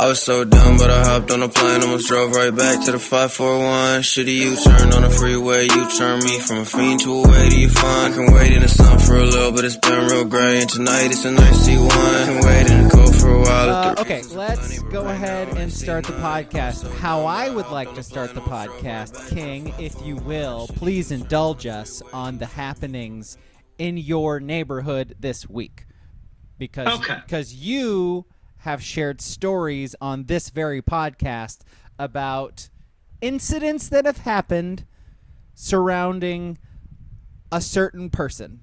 I was so dumb, but I hopped on a plane, almost drove right back to the 541. Shitty U-turn on the freeway, you turn me from a fiend to a way to you fun. I can wait in the sun for a little, but it's been real gray, and tonight it's a nice C1. I can wait in the cold for a while. Okay, let's go ahead and start the podcast. How I would like to start the podcast, King, if you will, please indulge us on the happenings in your neighborhood this week. Because you have shared stories on this very podcast about incidents that have happened surrounding a certain person.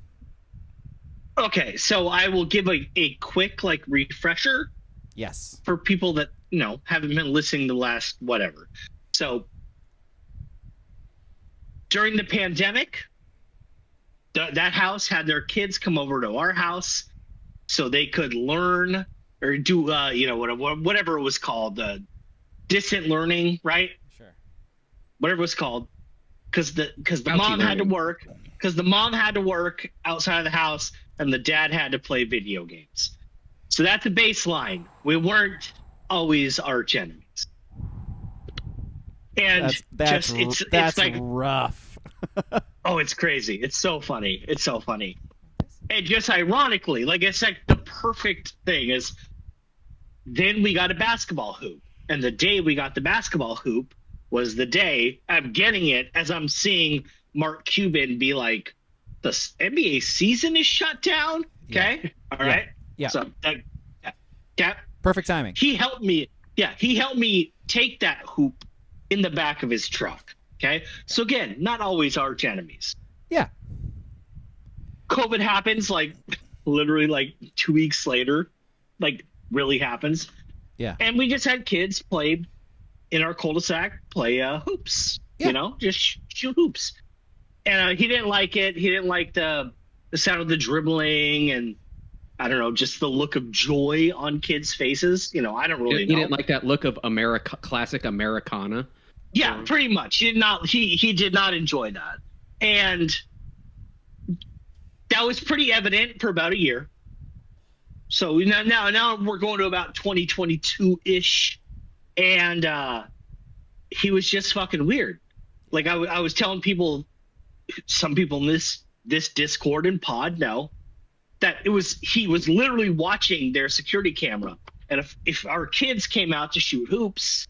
Okay, so I will give a quick refresher. Yes. For people that, haven't been listening the last whatever. So during the pandemic, that house had their kids come over to our house so they could learn or do, whatever it was called, distant learning, right? Sure. Whatever it was called, because the mom had to work, outside of the house, and the dad had to play video games. So that's a baseline. We weren't always arch enemies, and that's it's like rough. Oh, it's crazy. It's so funny. And just ironically, it's like the perfect thing is. Then we got a basketball hoop. And the day we got the basketball hoop was the day I'm getting it as I'm seeing Mark Cuban be like, the NBA season is shut down. Okay. Yeah. All right. Yeah. So perfect timing. He helped me. Yeah. He helped me take that hoop in the back of his truck. Okay. So again, not always arch enemies. Yeah. COVID happens literally 2 weeks later, really happens. Yeah. And we just had kids play in our cul-de-sac, play hoops, just shoot hoops. And he didn't like it. He didn't like the sound of the dribbling and I don't know, just the look of joy on kids' faces. I don't really know. He didn't like that look of classic Americana. Yeah, pretty much. He did not enjoy that. And that was pretty evident for about a year. So now we're going to about 2022-ish, and he was just fucking weird. I was telling people, some people in this Discord and pod know that he was literally watching their security camera, and if our kids came out to shoot hoops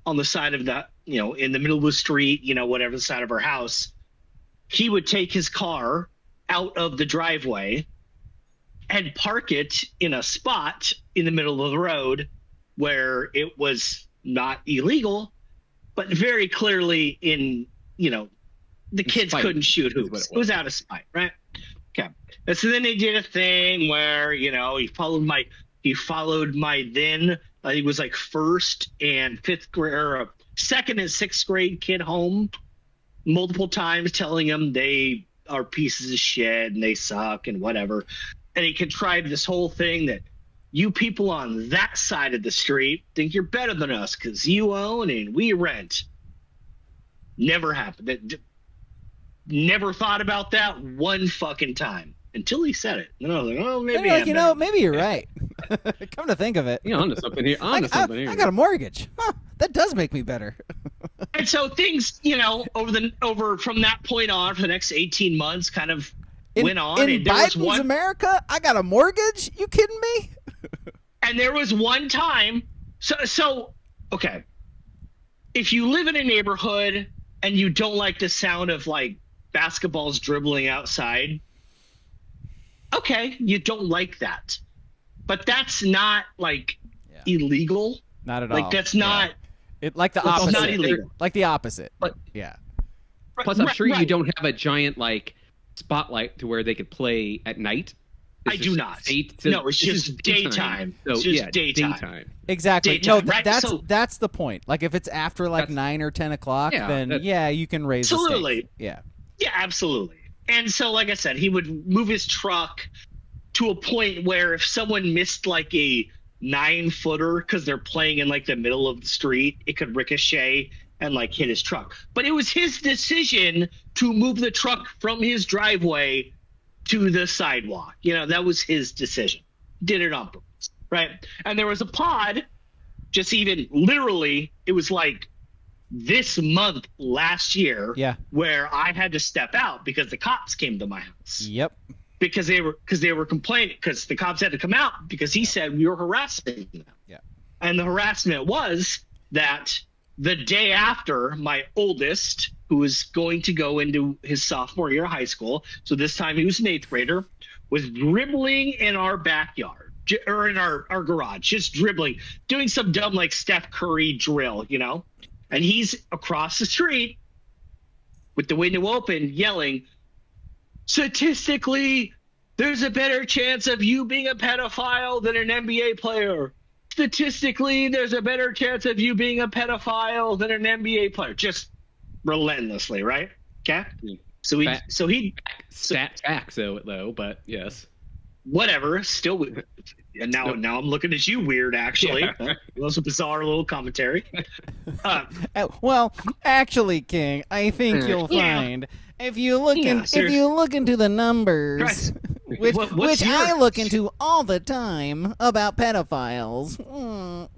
on the side of that, in the middle of the street, whatever the side of our house, he would take his car out of the driveway and park it in a spot in the middle of the road where it was not illegal, but very clearly the kids couldn't shoot hoops. It was out of spite, right? Okay. And so then they did a thing where, he followed my then, he was first and fifth grade, or second and sixth grade kid home multiple times, telling them they are pieces of shit and they suck and whatever. And he contrived this whole thing that you people on that side of the street think you're better than us because you own and we rent. Never happened. Never thought about that one fucking time until he said it. And I was like, oh, maybe maybe you're right. Come to think of it. You're onto something here. I got a mortgage. Huh, that does make me better. And so things, over from that point on for the next 18 months kind of went on. In Biden's America, I got a mortgage? You kidding me? And there was one time. So okay. If you live in a neighborhood and you don't like the sound of basketballs dribbling outside, okay, you don't like that. But that's not illegal. Not at all. That's not it the opposite. Not illegal. Like the opposite. But yeah. Plus I'm sure you don't have a giant spotlight to where they could play at night. I do not. No, it's just daytime. So, it's just daytime. Exactly. Daytime, no, right? that's the point. If it's after 9 or 10 o'clock, then you can raise absolutely. the stake. Yeah. Yeah, absolutely. And so, like I said, he would move his truck to a point where if someone missed a 9-footer because they're playing in the middle of the street, it could ricochet and hit his truck. But it was his decision to move the truck from his driveway to the sidewalk. That was his decision. Did it on purpose, right? And there was a pod just even literally, it was like this month last year where I had to step out because the cops came to my house. Yep. Because they were complaining, because the cops had to come out because he said we were harassing them. Yeah. And the harassment was that the day after, my oldest, who was going to go into his sophomore year of high school, so this time he was an 8th grader, was dribbling in our backyard, or in our garage, just dribbling, doing some dumb like Steph Curry drill, you know? And he's across the street with the window open yelling, statistically, there's a better chance of you being a pedophile than an NBA player. Statistically, there's a better chance of you being a pedophile than an NBA player. Just relentlessly, right? Okay. So though, but yes. Whatever. Still, and now I'm looking at you weird. Actually, that was a bizarre little commentary. Well, actually, King, I think you'll find if you look into the numbers, which I look into all the time about pedophiles.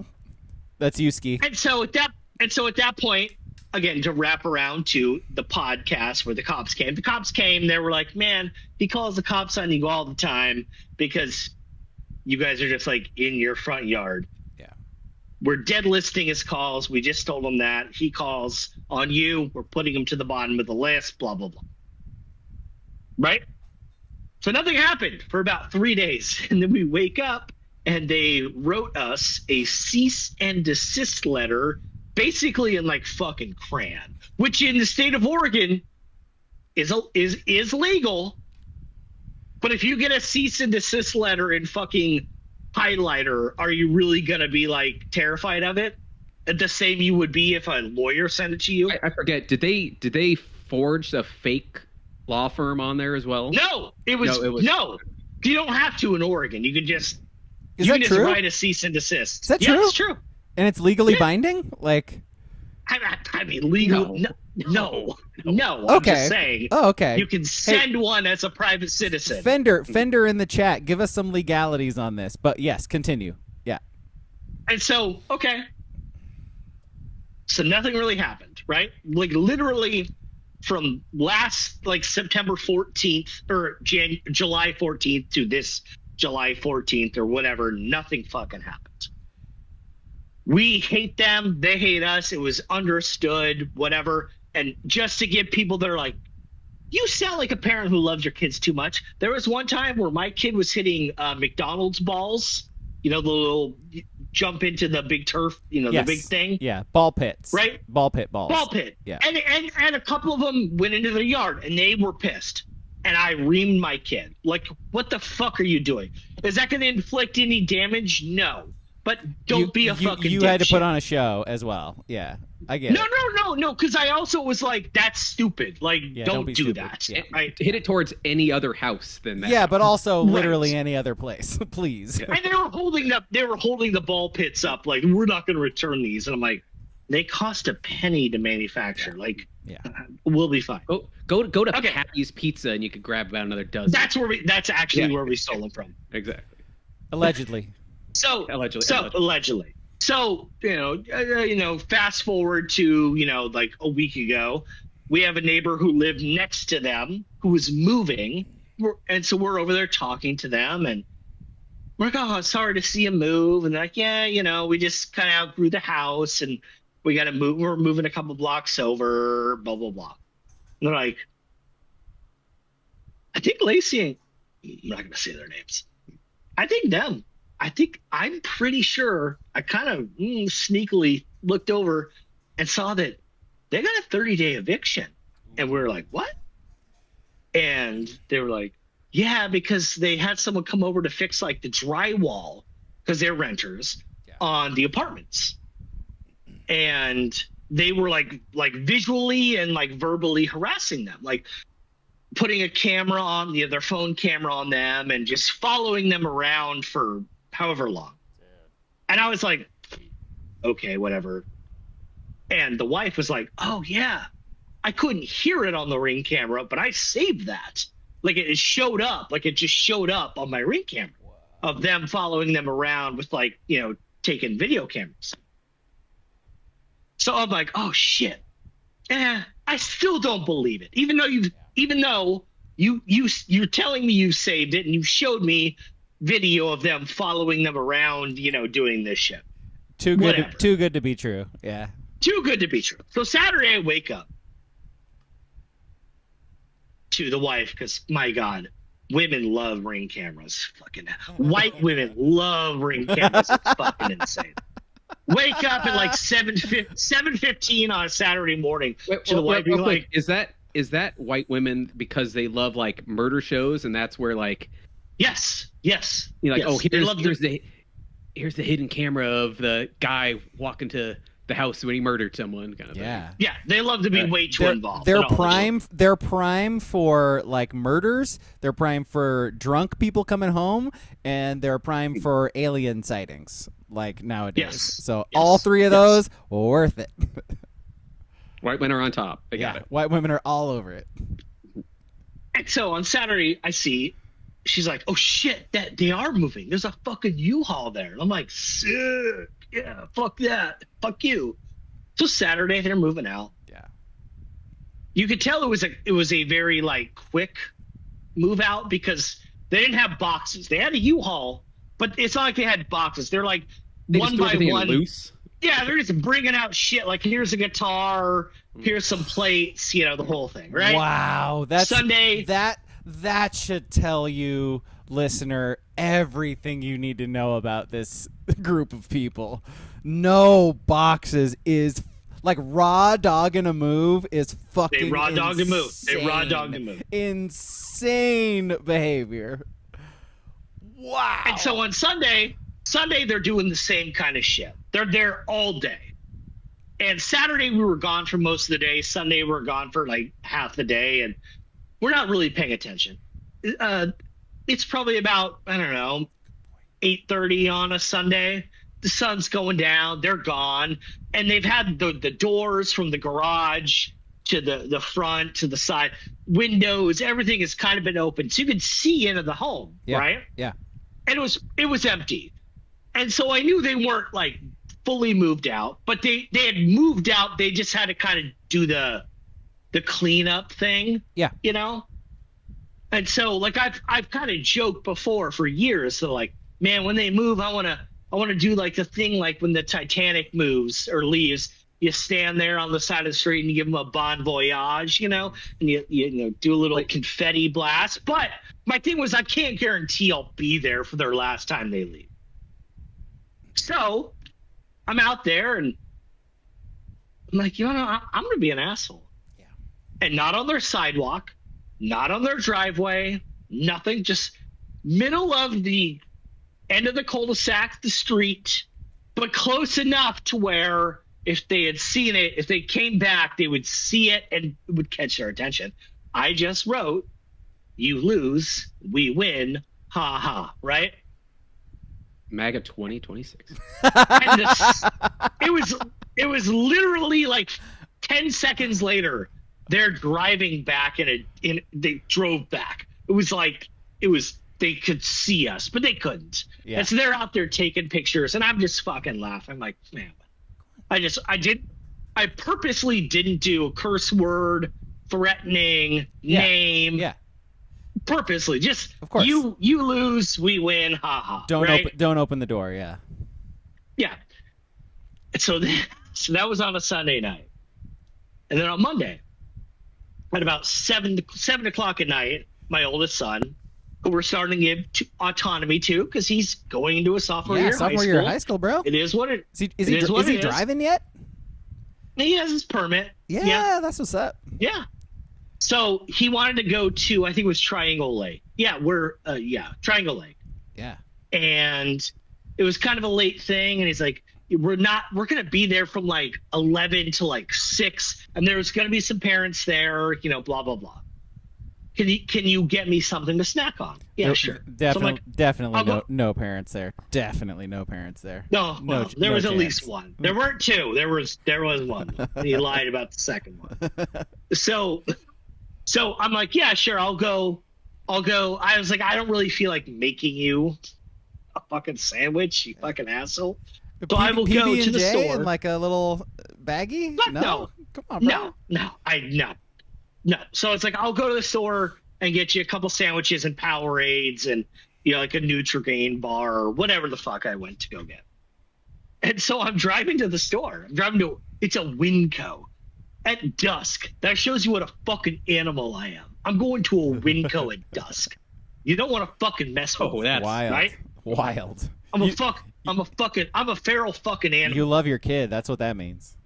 That's you, Ski. And so at that point, again, to wrap around to the podcast where the cops came. The cops came. They were like, man, he calls the cops on you all the time because you guys are just like in your front yard. Yeah. We're dead listing his calls. We just told him that. He calls on you. We're putting him to the bottom of the list, blah, blah, blah. Right? So nothing happened for about 3 days. And then we wake up and they wrote us a cease and desist letter, basically in like fucking crayon, which in the state of Oregon is legal. But if you get a cease and desist letter in fucking highlighter, are you really going to be like terrified of it? The same you would be if a lawyer sent it to you? I forget. Did they forge a fake law firm on there as well? No, it was no. You don't have to in Oregon. You can just just write a cease and desist. Is that true? It's true. And it's legally binding? Like, I mean, legal? No. I'm Okay. just saying. Oh, okay. You can send one as a private citizen. Fender in the chat, give us some legalities on this. But yes, continue. Yeah. And so, okay. So nothing really happened, right? Like literally from last September 14th or July 14th to this July 14th or whatever, nothing fucking happened. We hate them. They hate us. It was understood, whatever. And just to give people that are like, you sound like a parent who loves your kids too much. There was one time where my kid was hitting McDonald's balls, the little jump into the big turf, the big thing. Yeah, ball pits. Right? Ball pit balls. Ball pit. Yeah. And a couple of them went into the yard and they were pissed. And I reamed my kid. Like, what the fuck are you doing? Is that going to inflict any damage? No. But don't be a fucking You had to put on a show as well. Yeah, I get it. No, because I also was like, that's stupid. Like, don't do stupid. that. Yeah. Right? Hit it towards any other house than that. Yeah, but also literally any other place, please. And they were holding the ball pits up like, we're not going to return these. And I'm like, they cost a penny to manufacture. Like, we'll be fine. Go to Pappy's Pizza and you could grab about another dozen. That's actually where we stole them from. Exactly. Allegedly. So allegedly. So, fast forward to, like a week ago, we have a neighbor who lived next to them who was moving. And so we're over there talking to them and we're like, oh, sorry to see him move. And they're like, yeah, we just kind of outgrew the house and we got to move. We're moving a couple blocks over, blah, blah, blah. And they're like, I think Lacey and I'm not going to say their names. I'm pretty sure I kind of sneakily looked over and saw that they got a 30-day eviction. And we were like, what? And they were like, yeah, because they had someone come over to fix like the drywall because they're renters on the apartments. And they were like visually and like verbally harassing them, like putting a camera on their phone camera on them and just following them around for however long. And I was like, okay, whatever. And the wife was like, oh yeah, I couldn't hear it on the Ring camera, but I saved that. Like it showed up, like it just showed up on my Ring camera of them following them around with taking video cameras. So I'm like, oh shit. I still don't believe it. Even though you're telling me you saved it and you showed me video of them following them around, doing this shit. Too good to be true. Yeah. Too good to be true. So Saturday I wake up to the wife because, my God, women love Ring cameras. Fucking white women love Ring cameras. It's fucking insane. Wake up at like 7:15 on a Saturday morning to the wife being like, is that white women because they love like murder shows and that's where like yes. You're like, oh, here's the hidden camera of the guy walking to the house when he murdered someone kind of thing. Yeah, they love to be way too involved. They're prime for like murders, they're prime for drunk people coming home, and they're prime for alien sightings like nowadays. Yes. So all three of those, worth it. White men are on top. They got it. White women are all over it. And so on Saturday I see she's like, oh shit, that they are moving. There's a fucking U-Haul there. And I'm like, sick. Yeah, fuck that. Fuck you. So Saturday they're moving out. Yeah. You could tell it was a very like quick move out because they didn't have boxes. They had a U-Haul, but it's not like they had boxes. They're like one by one. Loose. Yeah, they're just bringing out shit. Like, here's a guitar, here's some plates, the whole thing, right? Wow, that's Sunday. That should tell you, listener, everything you need to know about this group of people. No boxes is like raw dog in a move is fucking They raw dog to move. They raw insane. dog to move. Insane behavior. Wow. And so on Sunday they're doing the same kind of shit. They're there all day. And Saturday we were gone for most of the day. Sunday we were gone for like half the day, and we're not really paying attention. It's probably about, I don't know, 8:30 on a Sunday. The sun's going down. They're gone. And they've had the doors from the garage to the front to the side, windows, everything has kind of been open. So you could see into the home, right? Yeah. And it was empty. And so I knew they weren't like fully moved out, but they had moved out. They just had to kind of do the cleanup thing. Yeah. And so like I've kind of joked before for years. So like, man, when they move, I want to do like the thing, like when the Titanic moves or leaves, you stand there on the side of the street and you give them a bon voyage, and you do a little confetti blast. But my thing was, I can't guarantee I'll be there for their last time they leave. So I'm out there and I'm like, I'm going to be an asshole. Yeah. And not on their sidewalk, not on their driveway, nothing, just middle of the end of the cul-de-sac, the street, but close enough to where if they had seen it, if they came back, they would see it and it would catch their attention. I just wrote, you lose, we win, ha ha, right? MAGA 2026. And it was literally like 10 seconds later, they're driving back and they drove back. They could see us, but they couldn't. Yeah. And so they're out there taking pictures, and I'm just fucking laughing. I'm like, man, I purposely didn't do a curse word, threatening, name. Yeah. Purposely, just of course. You lose, we win, ha ha. Don't open the door, yeah. Yeah. So that was on a Sunday night. And then on Monday, at about 7 o'clock at night, my oldest son, who we're starting to give autonomy to because he's going into a sophomore year of high school, bro. It is what it is. Is he driving yet? He has his permit. Yeah, that's what's up. Yeah. So he wanted to go to, I think it was Triangle Lake. Yeah, Triangle Lake. Yeah. And it was kind of a late thing, and he's like, we're going to be there from like 11 to like 6, and there's going to be some parents there, blah, blah, blah. Can you get me something to snack on? Yeah, sure. Definitely no parents there. Definitely no parents there. No, there was at least one. There weren't two. There was one. He lied about the second one. So I'm like, yeah, sure, I'll go. I was like, I don't really feel like making you a fucking sandwich, you fucking asshole. So I will go to the store. And like a little baggy? No. Come on, bro. No. So it's like, I'll go to the store and get you a couple sandwiches and Powerades and, like a Nutri-Grain bar or whatever the fuck I went to go get. And so I'm driving to the store. It's a Winco at dusk. That shows you what a fucking animal I am. I'm going to a Winco at dusk. You don't want to fucking mess with me. That's wild. Right? Wild. I'm a feral fucking animal. You love your kid. That's what that means.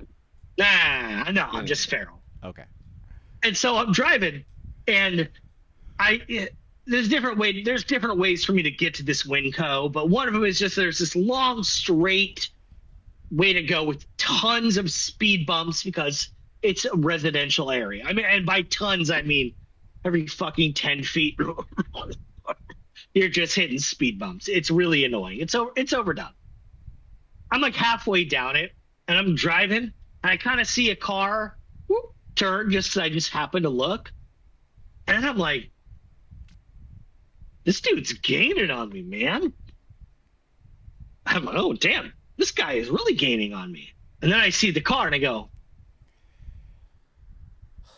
Nah, no, I'm just feral. Okay. And so I'm driving, and there's different ways for me to get to this Winco, but one of them is just there's this long straight way to go with tons of speed bumps because it's a residential area. I mean, and by tons I mean every fucking 10 feet you're just hitting speed bumps. It's really annoying. It's overdone. I'm like halfway down it, and I'm driving, and I kind of see a car turn I just happen to look, and I'm like, this dude's gaining on me, man. I'm like, oh damn, this guy is really gaining on me. And then I see the car and I go,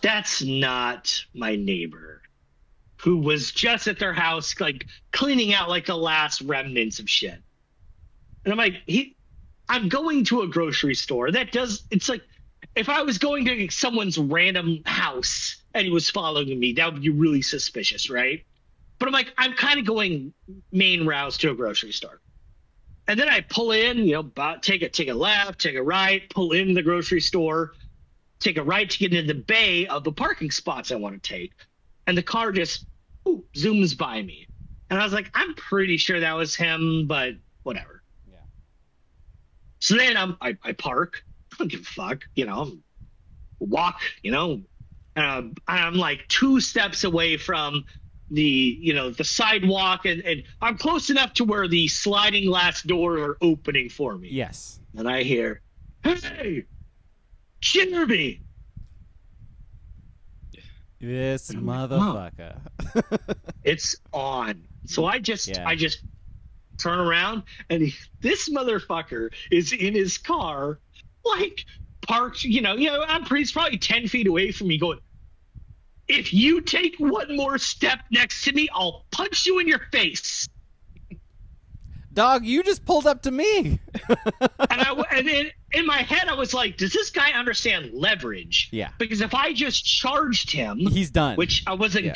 that's not my neighbor who was just at their house, like cleaning out like the last remnants of shit. And I'm like, I'm going to a grocery store. It's like, if I was going to someone's random house and he was following me, that would be really suspicious, right? But I'm kind of going main routes to a grocery store. And then I pull in, take a left, take a right, pull in the grocery store, take a right to get into the bay of the parking spots I want to take. And the car just zooms by me. And I was like, I'm pretty sure that was him, but whatever. Yeah. So then I park. I don't give a fuck, walk, and I'm like 2 steps away from the sidewalk, and I'm close enough to where the sliding glass doors are opening for me. Yes. And I hear, hey, Jeremy. This motherfucker. It's on. So I just turn around, and this motherfucker is in his car, like parked, he's probably 10 feet away from me going, if you take one more step next to me, I'll punch you in your face. Dog, you just pulled up to me. and then in my head, I was like, does this guy understand leverage? Yeah. Because if I just charged him, he's done. Which I wasn't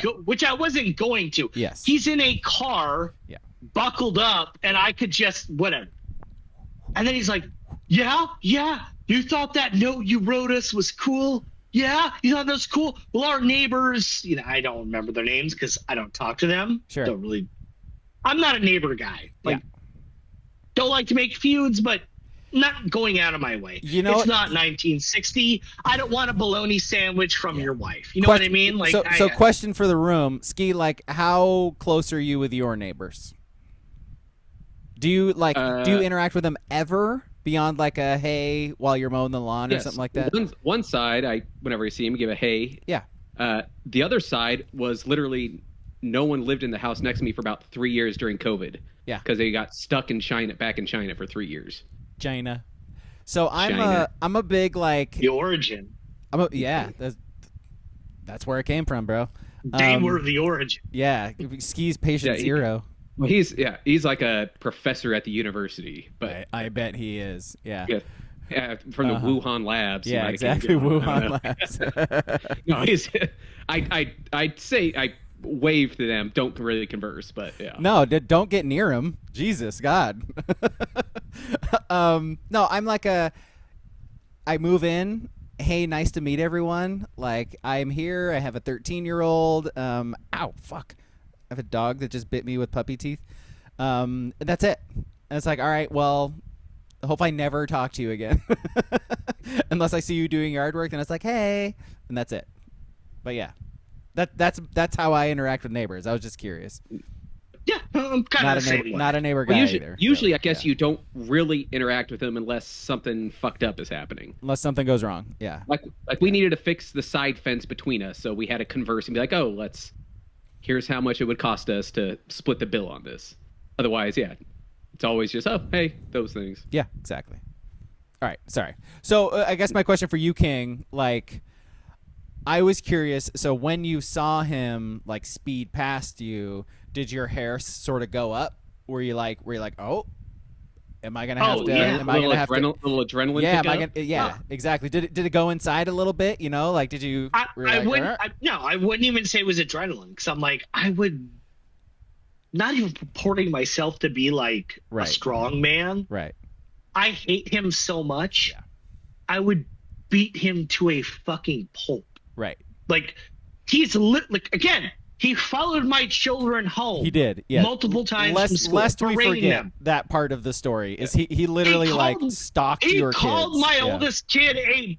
going to. Yes. He's in a car, buckled up, and I could just whatever. And then he's like, yeah, you thought that note you wrote us was cool? Yeah, you thought that was cool? Well, our neighbors, I don't remember their names because I don't talk to them. Sure. I'm not a neighbor guy. Don't like to make feuds, but not going out of my way. It's not 1960. I don't want a bologna sandwich from your wife. You know what I mean? So question for the room, Ski, how close are you with your neighbors? Do you interact with them ever? Beyond a hey while you're mowing the lawn or something like that? One side, whenever I see him, give a hey. Yeah. The other side was literally no one lived in the house next to me for about 3 years during COVID. Yeah. Because they got stuck in China, back in China for 3 years. China. So I'm a big the origin. That's where it came from, bro. They were the origin. Yeah. Ski's patient zero. Well, he's like a professor at the university, but I bet he is. Yeah. Yeah, from the Wuhan labs. Yeah, exactly. Wuhan labs. No, I'd say I wave to them. Don't really converse, but yeah. No, don't get near him. Jesus, God. No, I'm I move in. Hey, nice to meet everyone. I'm here. I have a 13-year-old. Ow, fuck. I have a dog that just bit me with puppy teeth. And that's it. And it's all right, well, I hope I never talk to you again. Unless I see you doing yard work, then it's hey. And that's it. But yeah, that's how I interact with neighbors. I was just curious. Yeah, I'm kind of not a neighbor guy either. Usually, I guess you don't really interact with them unless something fucked up is happening. Unless something goes wrong, yeah. Like we needed to fix the side fence between us, so we had to converse and be like, oh, here's how much it would cost us to split the bill on this. Otherwise, it's always just, oh, hey, those things. Yeah, exactly. All right, sorry. So I guess my question for you, King, like, I was curious. So when you saw him like speed past you, did your hair sort of go up? Were you like, oh, am I gonna have to? Yeah. Am I gonna have to? Little adrenaline. Yeah, pick up? exactly. Did it go inside a little bit? You know, like did you? I wouldn't even say it was adrenaline because I'm like I would not even purporting myself to be like a strong man. Right. I hate him so much. Yeah. I would beat him to a fucking pulp. Right. Like he's like again. He followed my children home. He did, yeah. Multiple times from school, lest we forget them. that part of the story is he literally stalked your kids. He called my oldest kid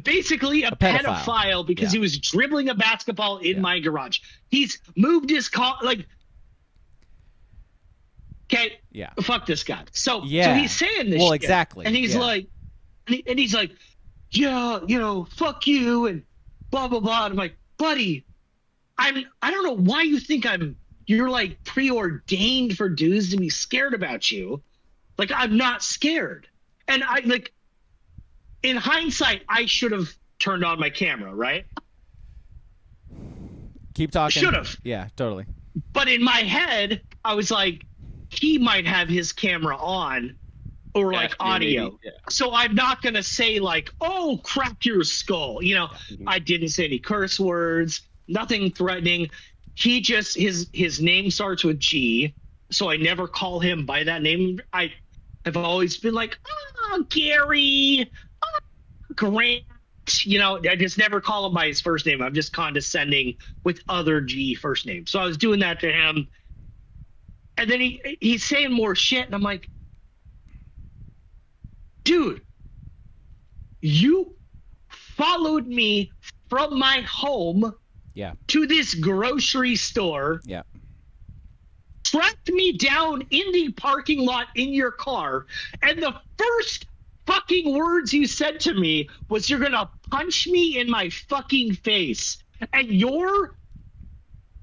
basically a pedophile because he was dribbling a basketball in my garage. He's moved his car okay. Yeah. Fuck this guy. So he's saying this. Well, shit, exactly. And he's like, and he's like, yeah, fuck you and blah blah blah. And I'm like, buddy. I don't know why you think you're like preordained for dudes to be scared about you. Like I'm not scared. And I like in hindsight, I should have turned on my camera, right? Keep talking. Should have. Yeah, totally. But in my head, I was like, he might have his camera on or like audio. Yeah. So I'm not going to say like, oh, crack your skull. I didn't say any curse words. Nothing threatening. He just his name starts with G, so I never call him by that name. I have always been like, Gary, Grant. I just never call him by his first name. I'm just condescending with other G first names. So I was doing that to him, and then he's saying more shit, and I'm like, dude, you followed me from my home. Yeah. To this grocery store. Yeah. Tracked me down in the parking lot in your car. And the first fucking words you said to me was you're going to punch me in my fucking face. And you're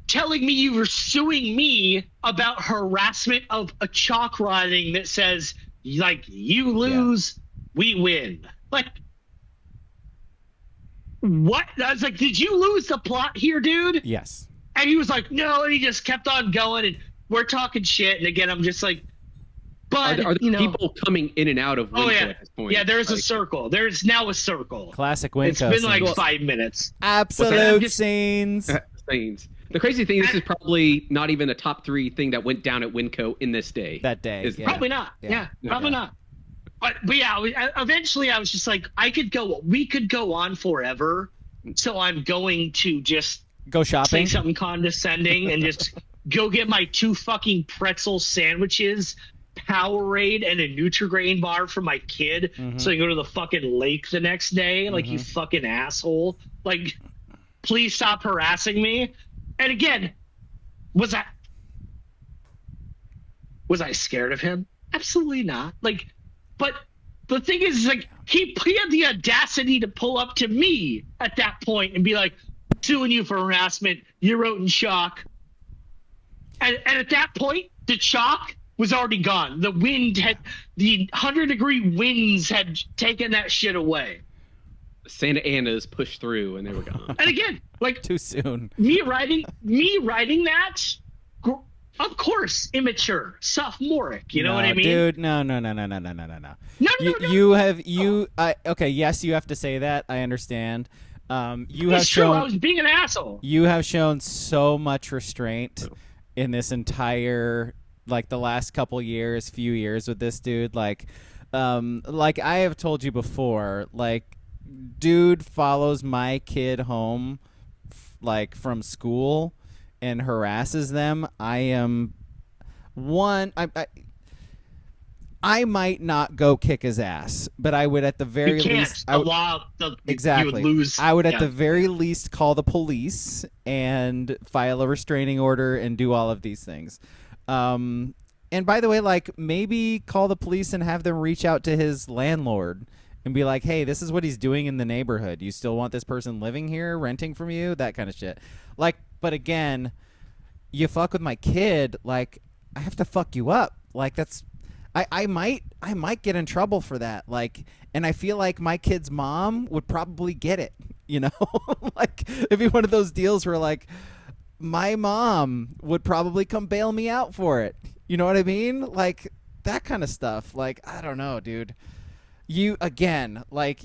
telling me you were suing me about harassment of a chalk writing that says, like, you lose, we win. Like, what? I was like, did you lose the plot here, dude? Yes. And he was like, no, and he just kept on going, and we're talking shit. And again, I'm just like, but are there people coming in and out of Winco at this point? Yeah, there's a circle. There's now a circle. Classic Winco. It's been like 5 minutes. Absolute scenes. Scenes. The crazy thing, this is probably not even a top 3 thing that went down at Winco in this day. That day. Probably not. Yeah, probably not. But yeah, eventually I was just like, we could go on forever. So I'm going to just go shopping, say something condescending, and just go get my 2 fucking pretzel sandwiches, Powerade, and a Nutri-Grain bar for my kid. Mm-hmm. So I go to the fucking lake the next day. Like, you fucking asshole. Like, please stop harassing me. And again, was I scared of him? Absolutely not. Like, but the thing is, like, he had the audacity to pull up to me at that point and be like, suing you for harassment. You wrote in chalk. And at that point, the chalk was already gone. The wind the 100-degree winds had taken that shit away. Santa Ana's pushed through and they were gone. And again, like, too soon. Me writing that, of course, immature, sophomoric. You know what I mean, dude? No. Okay, yes, you have to say that. I understand. It's true. I was being an asshole. You have shown so much restraint in this entire, like, the last few years with this dude. Like I have told you before, like, dude follows my kid home, like, from school and harasses them. I might not go kick his ass, but I would at the very least. Exactly. You would lose. I would at the very least call the police and file a restraining order and do all of these things. And by the way, like, maybe call the police and have them reach out to his landlord and be like, hey, this is what he's doing in the neighborhood. You still want this person living here, renting from you? That kind of shit. Like, but again, you fuck with my kid, like, I have to fuck you up. Like, I might get in trouble for that. Like, and I feel like my kid's mom would probably get it. You know, like it'd be one of those deals where like my mom would probably come bail me out for it. You know what I mean? Like that kind of stuff. Like, I don't know, dude. You again, like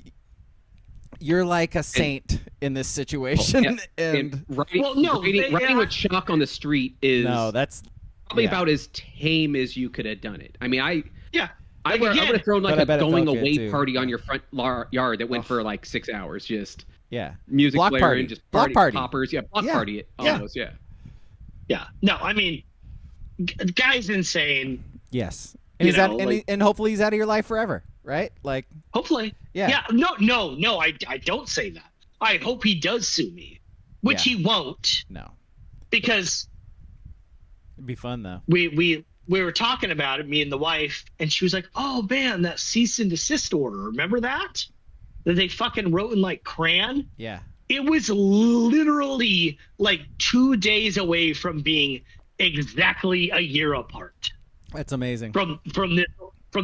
you're like a saint in this situation. And writing with chalk on the street is that's probably about as tame as you could have done it. I mean, I would have thrown like a going away party on your front yard that went for like 6 hours. Just music block player party. and just block party. poppers. Yeah, block party it almost. Yeah. No, I mean, guy's insane. Yes. And he's out, and hopefully he's out of your life forever, right? Like hopefully. Yeah. No. I don't say that. I hope he does sue me, which he won't. No. Because it'd be fun though. We were talking about it, me and the wife, and she was like, "Oh man, that cease and desist order. Remember that they fucking wrote in like crayon?" Yeah. It was literally like 2 days away from being exactly a year apart. That's amazing. From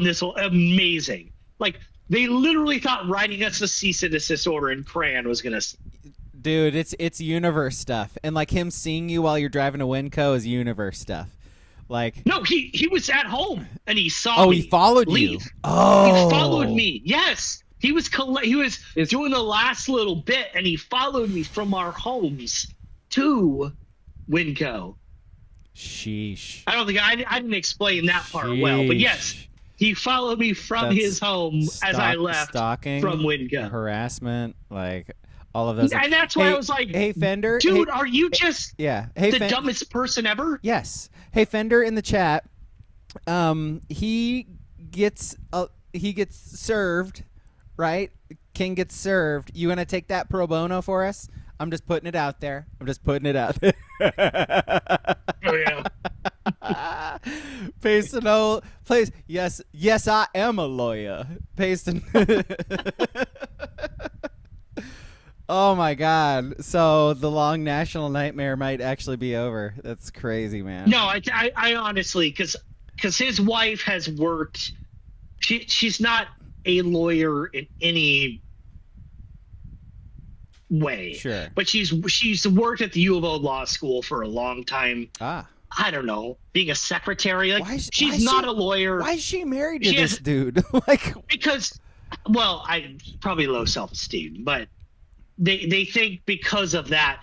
this amazing. Like they literally thought writing us a cease and desist order in crayon was gonna. Dude, it's universe stuff, and like him seeing you while you're driving to Winco is universe stuff. Like no, he was at home and he saw. Oh, he followed you. Oh, he followed me. Yes, he was doing the last little bit, and he followed me from our homes to Winco. Sheesh. I don't think I didn't explain that part well, but yes, he followed me from his home as I left stalking, from Winco. Harassment, like all of those. And that's why I was like, "Hey Fender, dude, are you just the dumbest person ever?" Yes. Hey Fender in the chat. He gets served, right? King gets served. You gonna take that pro bono for us? I'm just putting it out there. Oh yeah. Payson, please. Yes, I am a lawyer. Payson. Oh my God! So the long national nightmare might actually be over. That's crazy, man. No, I honestly, because his wife has worked. She's not a lawyer in any way. Sure. But she's worked at the U of O Law School for a long time. Ah. I don't know, being a secretary. Like she's not a lawyer. Why is she married to this dude? Like because, well, I probably low self-esteem, but they think because of that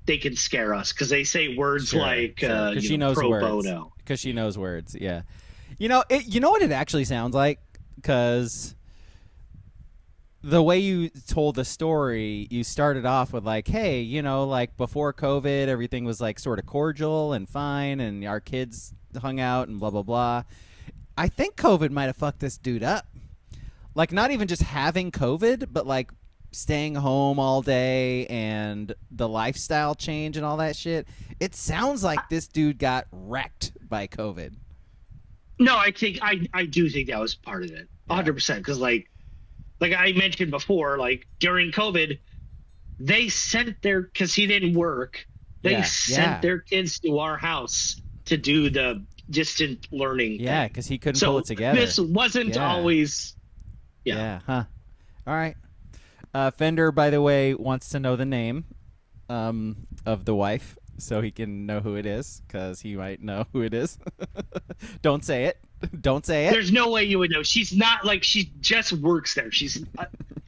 they can scare us because they say words like because she knows pro words. bono. Because she knows words. Yeah. You know what it actually sounds like? Because the way you told the story, you started off with like, hey, like before COVID, everything was like sort of cordial and fine, and our kids hung out and blah, blah, blah. I think COVID might have fucked this dude up. Like not even just having COVID, but like staying home all day and the lifestyle change and all that shit. It sounds like this dude got wrecked by COVID. No, I do think that was part of it. 100%. Because like I mentioned before, like during COVID, they sent because he didn't work, they sent their kids to our house to do the distant learning thing. Because he couldn't pull it together. This wasn't always. Yeah. Huh. All right. Fender, by the way, wants to know the name of the wife so he can know who it is because he might know who it is. Don't say it. Don't say it. There's no way you would know. She's not like she just works there. She's.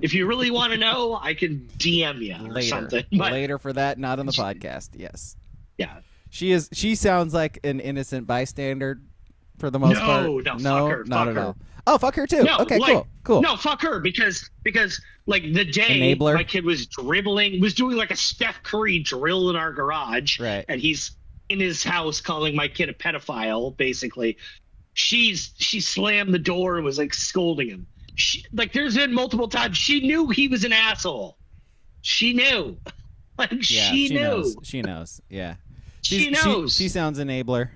If you really want to know, I can DM you or something. But later for that, not on the podcast. Yes. Yeah. She is. She sounds like an innocent bystander for the most part. No, not fuck at her. all. Oh, fuck her too. No, okay, cool. No, fuck her because like the day Enabler. My kid was doing like a Steph Curry drill in our garage, right? And he's in his house calling my kid a pedophile. Basically, she slammed the door and was like scolding him. There's been multiple times she knew he was an asshole. She knew, she knew. Knows. She knows. Yeah, she knows. She sounds enabler.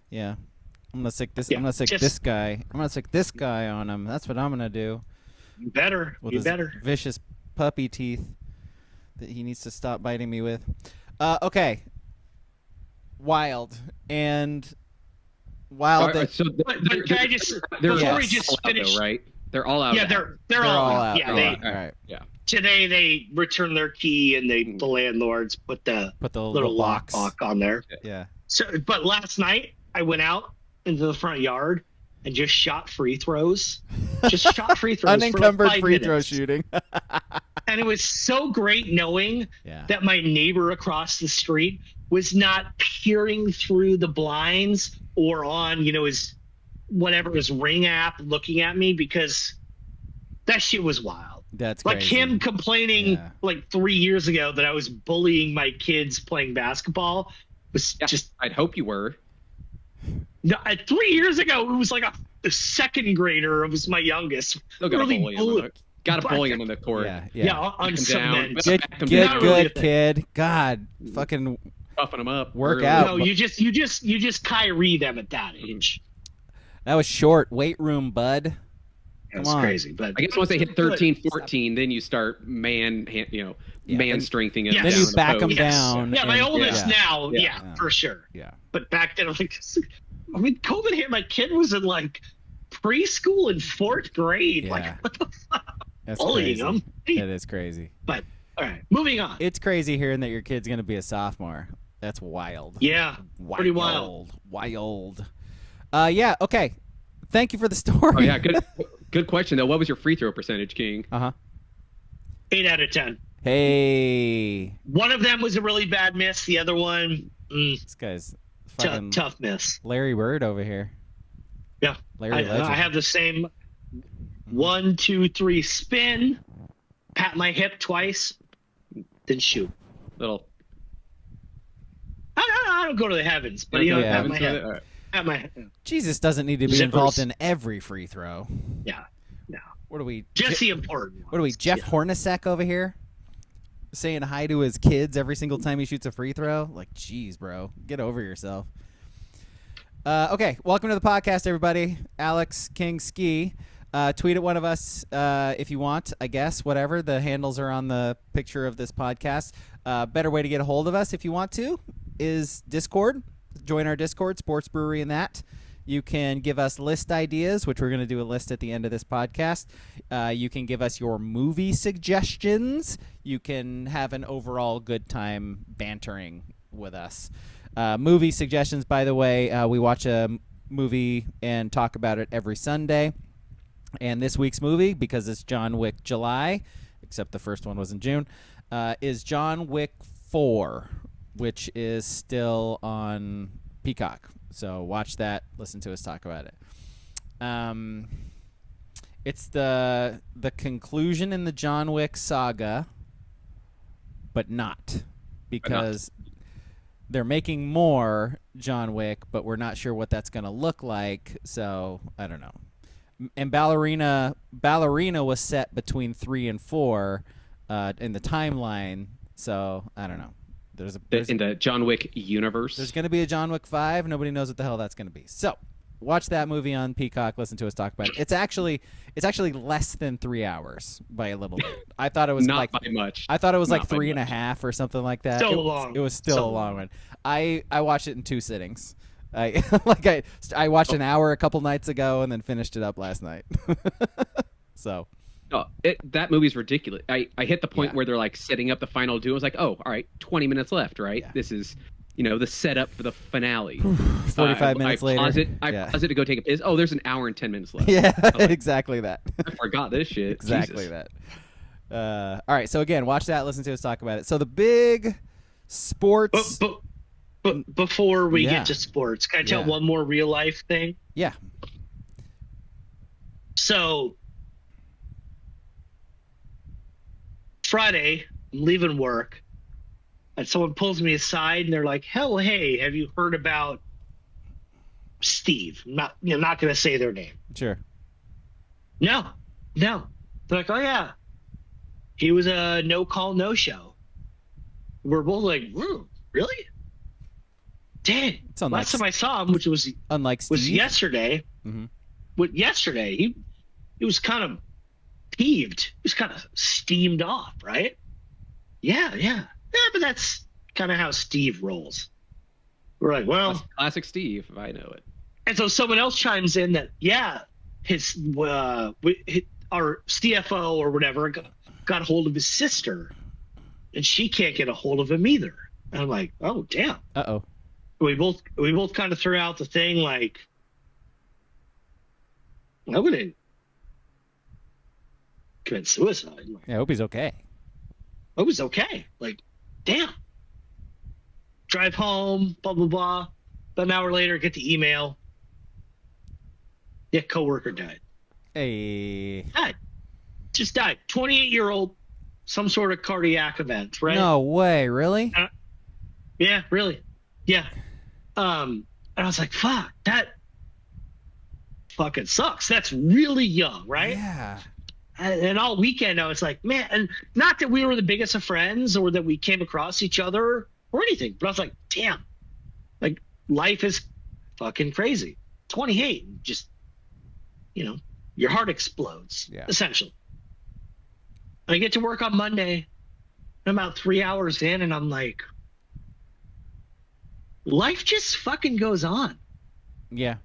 Yeah. I'm gonna sick this. I'm gonna sick this guy. I'm gonna sick this guy on him. That's what I'm gonna do. You better. With his vicious puppy teeth that he needs to stop biting me with. Okay. Wild. And While can I just before we just finish, though, right? They're all out. Yeah, they're all out. Yeah, all right. Yeah. Today they returned their key and the landlords put the little lock on there. Yeah. So, but last night I went out into the front yard and just shot free throws. Unencumbered for free throw shooting. And it was so great knowing that my neighbor across the street was not peering through the blinds or on, his Ring app looking at me, because that shit was wild. That's like crazy. Him complaining like 3 years ago that I was bullying my kids playing basketball was just. I'd hope you were. No, 3 years ago it was like a second grader. It was my youngest. Still got to bully him on the court. Yeah, on cement. Get good, kid. God, fucking buffing him up. Work out. No, you just Kyrie them at that age. That was short. Weight room, bud. That's crazy. But I guess once they hit 13, 14, then you start man strengthing them. Then you back them down. Yeah, my oldest now, for sure. Yeah. But back then, COVID hit. My kid was in like preschool in 4th grade. Yeah. Like, what the fuck? That's bullying crazy. them. That is crazy. But all right, moving on. It's crazy hearing that your kid's going to be a sophomore. That's wild. Yeah, pretty wild. Wild. Yeah. Okay. Thank you for the story. Oh yeah, good question though. What was your free throw percentage, King? 8 out of 10. Hey. One of them was a really bad miss. The other one, this guy's fucking tough miss. Larry Bird over here. Yeah, Larry Legend. I have the same 1, 2, 3 spin, pat my hip twice, then shoot. Little. I don't go to the heavens, but pat my hip. Right. Pat my hip. Jesus doesn't need to be involved in every free throw. Yeah, no. What are we? Just the important ones. What are we? Jeff Hornacek over here, saying hi to his kids every single time he shoots a free throw. Like, geez, bro, get over yourself. Okay, welcome to the podcast, everybody. Alex King Ski. Tweet at one of us if you want, I guess, whatever. The handles are on the picture of this podcast. Better way to get a hold of us if you want to is Discord. Join our Discord, Sports Brewery and that. You can give us list ideas, which we're going to do a list at the end of this podcast. You can give us your movie suggestions. You can have an overall good time bantering with us. Movie suggestions, by the way, we watch a movie and talk about it every Sunday. And this week's movie, because it's John Wick July, except the first one was in June, is John Wick 4, which is still on Peacock. So watch that, listen to us talk about it. It's the conclusion in the John Wick saga, but not, because they're making more John Wick, but we're not sure what that's going to look like, so I don't know. And Ballerina was set between 3 and 4 in the timeline, so I don't know. There's in the John Wick universe. There's going to be a John Wick 5. Nobody knows what the hell that's going to be. So watch that movie on Peacock. Listen to us talk about it. It's actually less than 3 hours by a little bit. I thought it was not by much. I thought it was like 3.5 or something like that. Still long. It was still a long one. I watched it in 2 sittings. I watched an hour a couple nights ago and then finished it up last night. So. Oh, that movie's ridiculous. I hit the point where they're like setting up the final duel. I was like, oh, all right, 20 minutes left, right? Yeah. This is, the setup for the finale. 45 minutes later. I pause it to go take a piss. Oh, there's an hour and 10 minutes left. Yeah, exactly that. I forgot this shit. Exactly Jesus. that. All right, so again, watch that, listen to us talk about it. So the big sports... But before we get to sports, can I tell one more real life thing? Yeah. So Friday, I'm leaving work, and someone pulls me aside, and they're like, "Hell, hey, have you heard about Steve?" I'm not going to say their name. Sure. No. They're like, "Oh yeah, he was a no call, no show." We're both like, "Really?" Dang. Last time I saw him, which was yesterday. Mm-hmm. But yesterday, he was kind of peeved. He was kind of steamed off, right? Yeah, but that's kind of how Steve rolls. We're like, well, classic Steve. I know it. And so someone else chimes in that, his our CFO or whatever got a hold of his sister, and she can't get a hold of him either. And I'm like, oh damn. Uh-oh. We both kind of threw out the thing like, nobody commit suicide. Like, I hope he's okay. I was okay. Like, damn. Drive home, blah blah blah. About an hour later, get the email. Yeah, coworker died. Hey. Died. Just died. 28-year-old, some sort of cardiac event, right? No way, really? Yeah, really. Yeah. And I was like, fuck, that fucking sucks. That's really young, right? Yeah. And all weekend I was like, man, and not that we were the biggest of friends or that we came across each other or anything, but I was like, damn, like life is fucking crazy. 28, just, your heart explodes, essentially. I get to work on Monday, and about 3 hours in, and I'm like, life just fucking goes on. Yeah.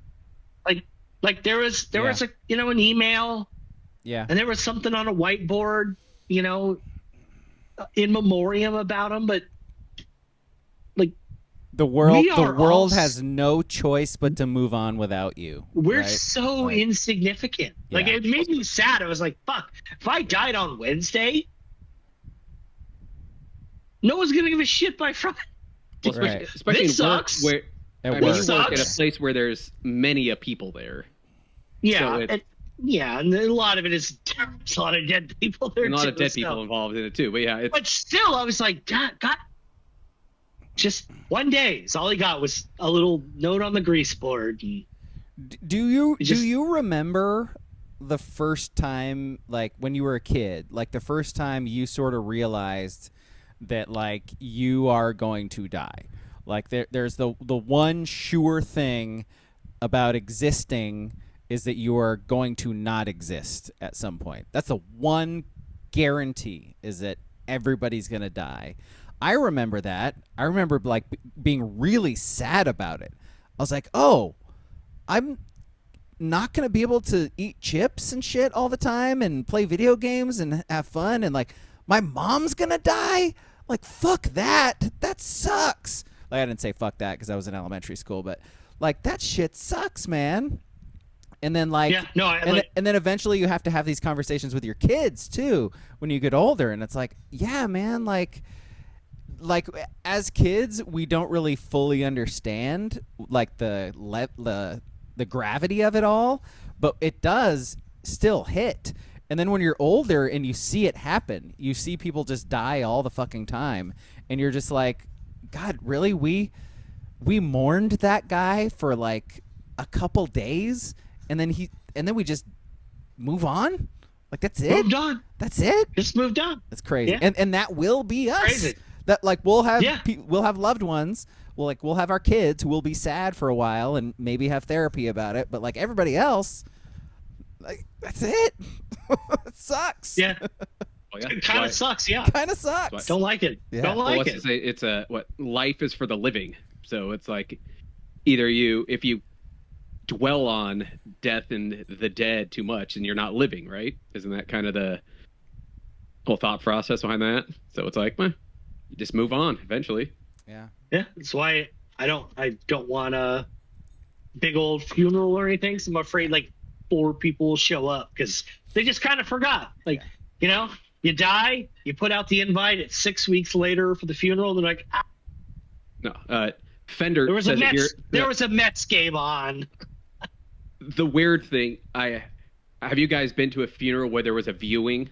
Like there was a, an email. Yeah. And there was something on a whiteboard, in memoriam about him, but like the world has no choice but to move on without you. We're so insignificant. Yeah. Like it made me sad. I was like, fuck, if I died on Wednesday, no one's gonna give a shit by Friday. Well, especially in sucks. Work where you work at a place where there's many people there. Yeah. So and a lot of it is there's a lot of dead people there. And a lot of dead people involved in it too. But yeah, but still, I was like, God, just one day. So all he got was a little note on the grease board. Do you remember the first time, like when you were a kid, like the first time you sort of realized that like you are going to die? Like there's the one sure thing about existing is that you are going to not exist at some point. That's the one guarantee, is that everybody's going to die. I remember that. I remember like being really sad about it. I was like, oh, I'm not going to be able to eat chips and shit all the time and play video games and have fun, and like my mom's going to die? Like, fuck that. That sucks. Like, I didn't say fuck that because I was in elementary school, but like that shit sucks, man. And then like, and then eventually you have to have these conversations with your kids too when you get older, and it's like, yeah, man, like as kids we don't really fully understand like the gravity of it all, but it does still hit. And then when you're older and you see it happen, you see people just die all the fucking time, and you're just like, God, really? We mourned that guy for like a couple days, and then we just move on? Like that's it? Moved on. That's it? Just moved on. That's crazy. Yeah. And that will be us. Crazy. That like we'll have loved ones. We'll have our kids who will be sad for a while and maybe have therapy about it, but like everybody else, like that's it. It sucks. Yeah. It kind of sucks, yeah. Kind of sucks. Don't like it. Yeah. Don't like it. Say it's life is for the living. So it's like either if you dwell on death and the dead too much, and you're not living, right? Isn't that kind of the whole thought process behind that? So it's like, you just move on eventually. Yeah. Yeah. That's why I don't want a big old funeral or anything. So I'm afraid like 4 people will show up because they just kind of forgot. Like, you die, you put out the invite. It's 6 weeks later for the funeral. They're like, No, Fender. There was a Mets game on. The weird thing, have you guys been to a funeral where there was a viewing?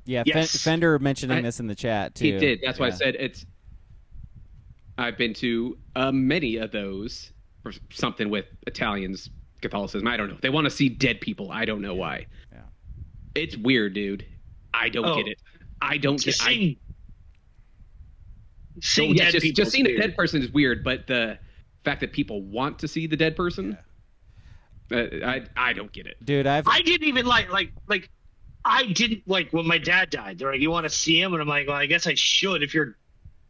Yeah, yes. Fender mentioning this in the chat too. He did. That's why I said I've been to many of those, or something with Italians, Catholicism. I don't know. They want to see dead people. I don't know why. Yeah. It's weird, dude. I don't get it. I don't get it. Seeing a dead person is weird, but the fact that people want to see the dead person, I don't get it, dude. I didn't even like I didn't like when my dad died. They're like, you want to see him, and I'm like, well, I guess I should if you're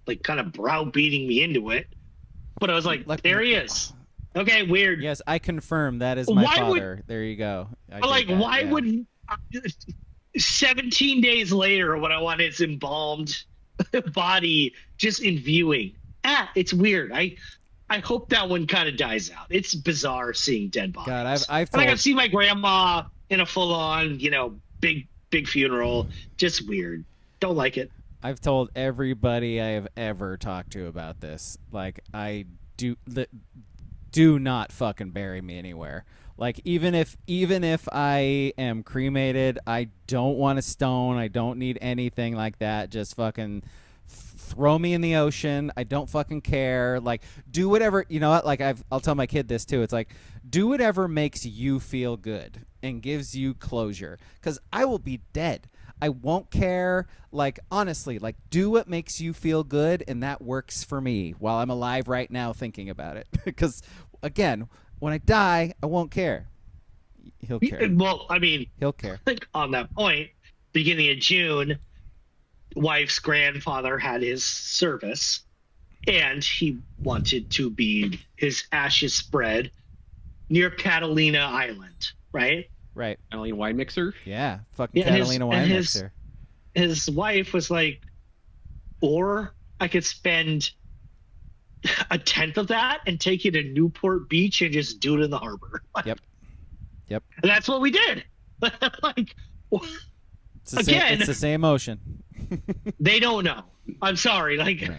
like kind of browbeating me into it. But I was like there he is. Okay, weird. Yes, I confirm that is my Why father. There you go. Like, why would 17 days later when I want his embalmed body just in viewing? It's weird. I hope that one kind of dies out. It's bizarre seeing dead bodies. God, I've seen my grandma in a full-on, big funeral. Just weird. Don't like it. I've told everybody I have ever talked to about this. Like, I do not fucking bury me anywhere. Like, even if I am cremated, I don't want a stone. I don't need anything like that. Just fucking throw me in the ocean. I don't fucking care. Like, do whatever. You know what? Like, I'll tell my kid this too. It's like, do whatever makes you feel good and gives you closure. Because I will be dead. I won't care. Like, honestly, like, do what makes you feel good, and that works for me while I'm alive right now thinking about it. Because, again, when I die, I won't care. He'll care. Well, I mean, he'll care. Like, on that point, beginning of June, wife's grandfather had his service, and he wanted to be his ashes spread near Catalina Island, right? Right. Catalina wine mixer? Yeah, fucking Catalina wine mixer. His wife was like, or I could spend a tenth of that and take you to Newport Beach and just do it in the harbor. Yep. And that's what we did. Like, it's the same ocean. They don't know. I'm sorry. Like,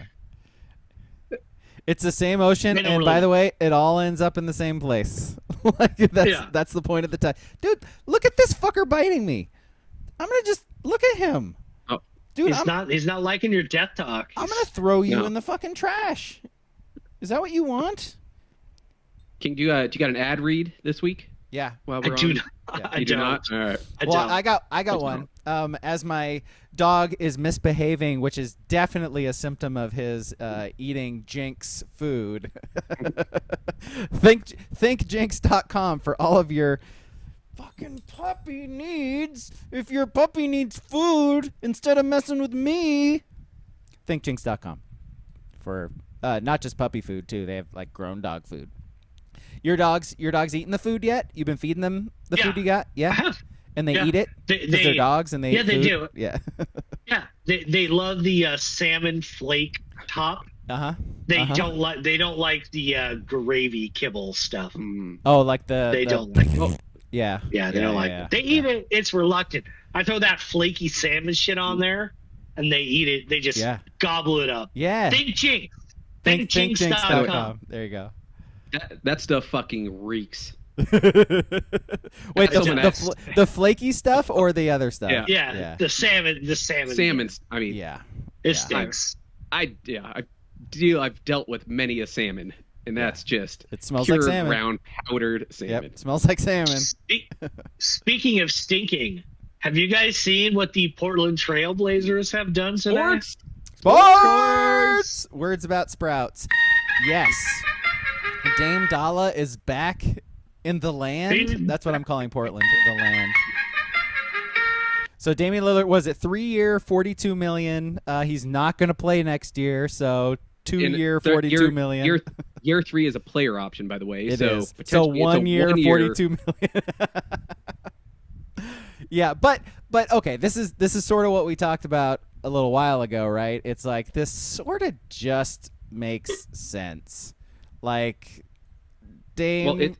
it's the same ocean, and really by the way, it all ends up in the same place. Like, that's the point of the time. Dude, look at this fucker biting me. I'm gonna just look at him. Oh, dude, he's not liking your death talk. I'm gonna throw you in the fucking trash. Is that what you want? King, do you got an ad read this week? Yeah. I do not. Yeah. I do not. All right. I got one. As my dog is misbehaving, which is definitely a symptom of his eating Jinx food. Think Jinx.com for all of your fucking puppy needs. If your puppy needs food instead of messing with me, think Jinx.com for not just puppy food too. They have like grown dog food. Your dog's eating the food yet? You've been feeding them the food you got? Yeah. I have. And they eat it because they're dogs and they eat they food? do. Yeah. Yeah, they love the salmon flake top. They don't like the gravy kibble stuff. Oh, like they don't like it. Yeah. Yeah, they don't like it. They eat it. It's reluctant. I throw that flaky salmon shit on there, and they eat it. They just gobble it up. Yeah. Think Jinx. Think Jinx.com. There you go. That stuff fucking reeks. Wait, the flaky stuff or the other stuff? Yeah. The salmon. Salmon's. I mean, it stinks. I've dealt with many a salmon, and that's just it smells pure like salmon. Ground powdered salmon. Yep, smells like salmon. Speaking of stinking, have you guys seen what the Portland Trailblazers have done today? Sports! Words about sprouts. Yes. Dame Dalla is back in the land. That's what I'm calling Portland, the land. So Damian Lillard, was it 3-year, $42 million? He's not going to play next year, so 2-year, $42 million. Year 3 is a player option, by the way. It is. So 1 year, $42 million. Yeah, but okay, this is sort of what we talked about a little while ago, right? It's like this sort of just makes sense. Like Dame. Well,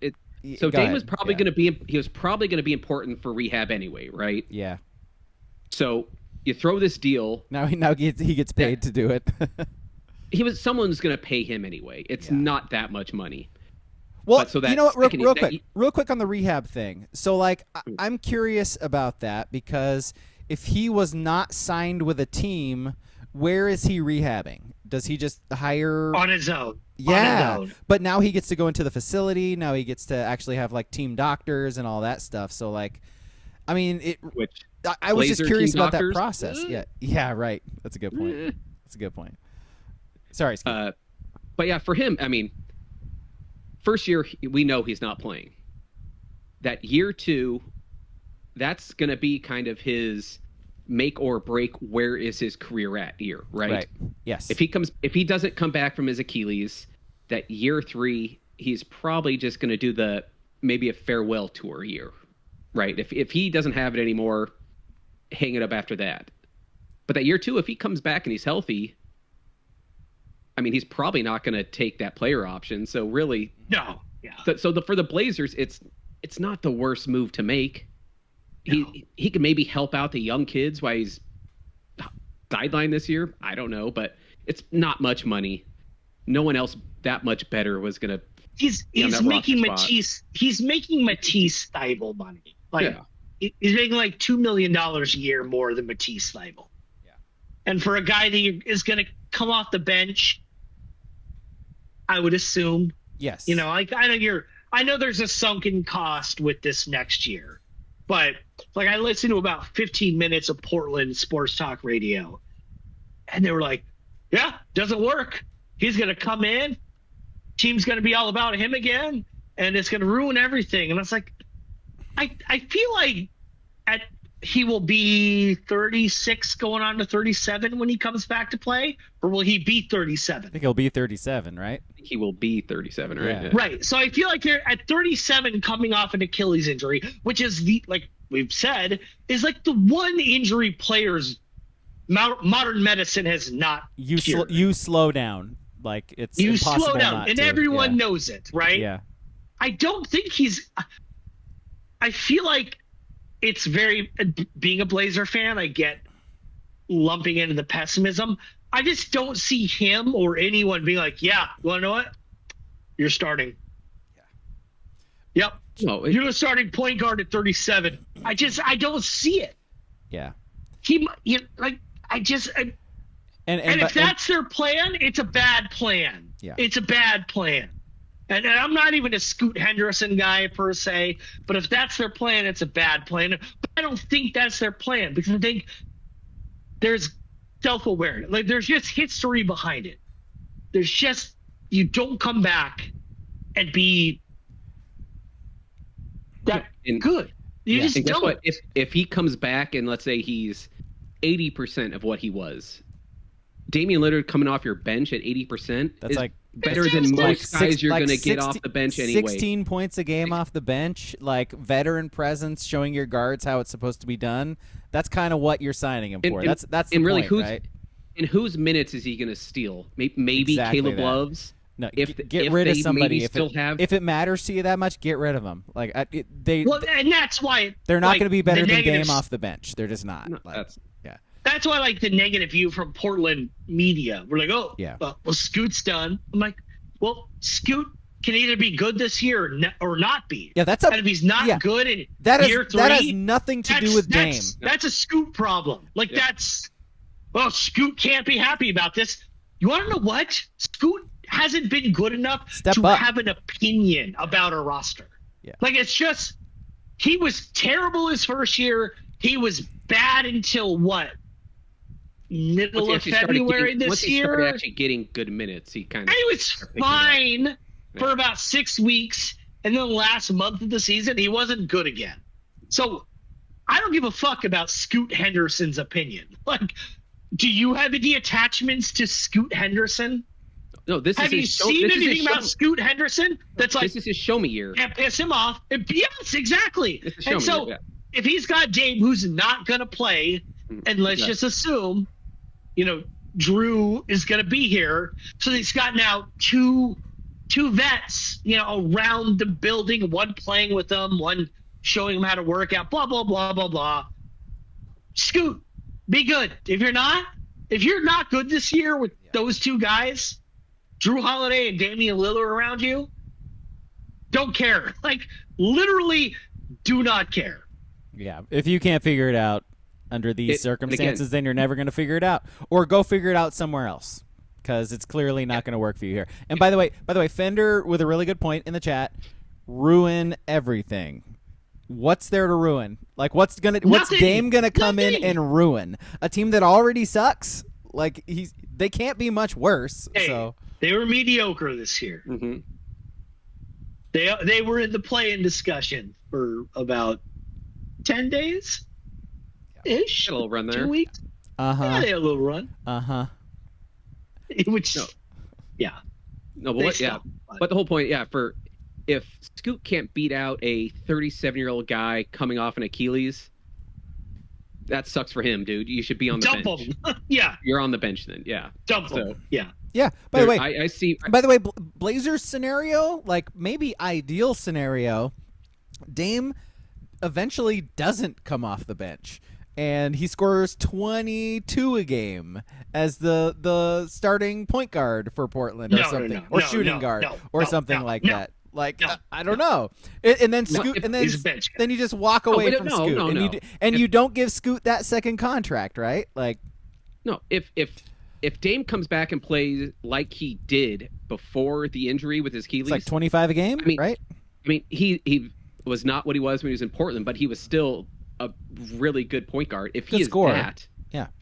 so Dame was probably going to be. He was probably going to be important for rehab anyway, right? Yeah. So you throw this deal. Now he gets paid to do it. Someone's going to pay him anyway. It's not that much money. Well, you know what? Real quick on the rehab thing. So, like, I'm curious about that because if he was not signed with a team, where is he rehabbing? Does he just hire on his own? Yeah, on his own. But now he gets to go into the facility. Now he gets to actually have like team doctors and all that stuff. So, like, I mean, I was just curious about that process. Yeah, right. That's a good point. Sorry, Skip. But yeah, for him, I mean, first year we know he's not playing. That year 2, that's going to be kind of his make or break. Where is his career at year, right? Yes. If he doesn't come back from his Achilles, that year 3 he's probably just going to do maybe a farewell tour year, right? If he doesn't have it anymore, hang it up after that. But that year 2, if he comes back and he's healthy, I mean, he's probably not going to take that player option. So really, no, yeah. For the Blazers, it's not the worst move to make. No. He can maybe help out the young kids while he's sidelined this year. I don't know, but it's not much money. No one else that much better was going to. He's making Matisse. He's making Matisse Thybulle money. Like he's making like $2 million a year more than Matisse Thybulle. Yeah. And for a guy that is going to come off the bench, I would assume. Yes. You know, like I know there's a sunken cost with this next year, but like I listened to about 15 minutes of Portland sports talk radio, and they were like, "Yeah, doesn't work. He's going to come in. Team's going to be all about him again, and it's going to ruin everything." And I was like, I feel like he will be 36 going on to 37 when he comes back to play, or will he be 37? I think he'll be 37, right? I think he will be 37, right? Yeah. Right. So I feel like they're at 37 coming off an Achilles injury, which is like we've said, is like the one injury players modern medicine has not cured. You slow down. Like it's you impossible slow down, not and to. everyone knows it, right? Yeah. I don't think I feel like it's very, being a Blazer fan, I get lumping into the pessimism. I just don't see him or anyone being like, yeah, you want to know what? You're starting. Yeah. Yep. No, you're the starting point guard at 37. I don't see it. Yeah. And if that's their plan, it's a bad plan. Yeah. It's a bad plan. And I'm not even a Scoot Henderson guy per se, but if that's their plan, it's a bad plan. But I don't think that's their plan because I think there's self-awareness. Like there's just history behind it. There's just, you don't come back and be that good. You just and guess don't. What? If he comes back and let's say he's 80% of what he was, Damian Lillard coming off your bench at 80%, that's like better than most guys you're going to get off the bench anyway. 16 points a game off the bench, like veteran presence, showing your guards how it's supposed to be done. That's kind of what you're signing him for. That's the and really point, right? And whose minutes is he going to steal? Maybe exactly Caleb that. Love's. No, get rid of somebody. If it matters to you that much, get rid of them. Like and that's why they're not going to be better than Dame off the bench. They're just not. No, That's why, like, the negative view from Portland media, we're like, oh, yeah. Well, Scoot's done. I'm like, well, Scoot can either be good this year or not be. Yeah, and if he's not good in year 3, that has nothing to do with Dame. That's a Scoot problem. Like, Scoot can't be happy about this. You want to know what? Scoot hasn't been good enough to have an opinion about a roster. Yeah. Like, it's just, he was terrible his first year. He was bad until what? Middle of February this year. Once he started actually getting good minutes, he was fine for about 6 weeks, and then the last month of the season, he wasn't good again. So I don't give a fuck about Scoot Henderson's opinion. Like, do you have any attachments to Scoot Henderson? No, have you seen anything about Scoot Henderson? That's like, this is his show me year. Can't piss him off. Yes, exactly. And so if he's got Dame who's not going to play, and let's just assume, Drew is going to be here. So he's got now two vets, around the building, one playing with them, one showing them how to work out, blah, blah, blah, blah, blah. Scoot, be good. If you're not good this year with those two guys, Drew Holiday and Damian Lillard around you, don't care. Like, literally do not care. Yeah, if you can't figure it out under these circumstances, then you're never going to figure it out. Or go figure it out somewhere else, because it's clearly not going to work for you here. And by the way, Fender with a really good point in the chat, ruin everything. What's there to ruin? Like, what's Dame going to come in and ruin? A team that already sucks? Like, they can't be much worse. Hey, so they were mediocre this year. Mm-hmm. They were in the play-in discussion for about 10 days ish. A little run there. 2 weeks. Uh-huh. Yeah, they had a little run. Uh-huh. Which, yeah. No, but but the whole point, for if Scoot can't beat out a 37-year-old guy coming off an Achilles, that sucks for him, dude. You should be on the bench. Dump him. Yeah. You're on the bench then. Yeah. Dump him. Yeah. Yeah. By the way, I see. By the way, Blazers scenario, like maybe ideal scenario, Dame eventually doesn't come off the bench, and he scores 22 a game as the starting point guard for Portland or something, or shooting guard or something like that. Like I don't know, and then Scoot, and then you just walk away from Scoot, and you don't give Scoot that second contract, right? Like, no, if Dame comes back and plays like he did before the injury with his Achilles, it's like 25 a game, right? I mean, he was not what he was when he was in Portland, but he was still a really good point guard. If he is that,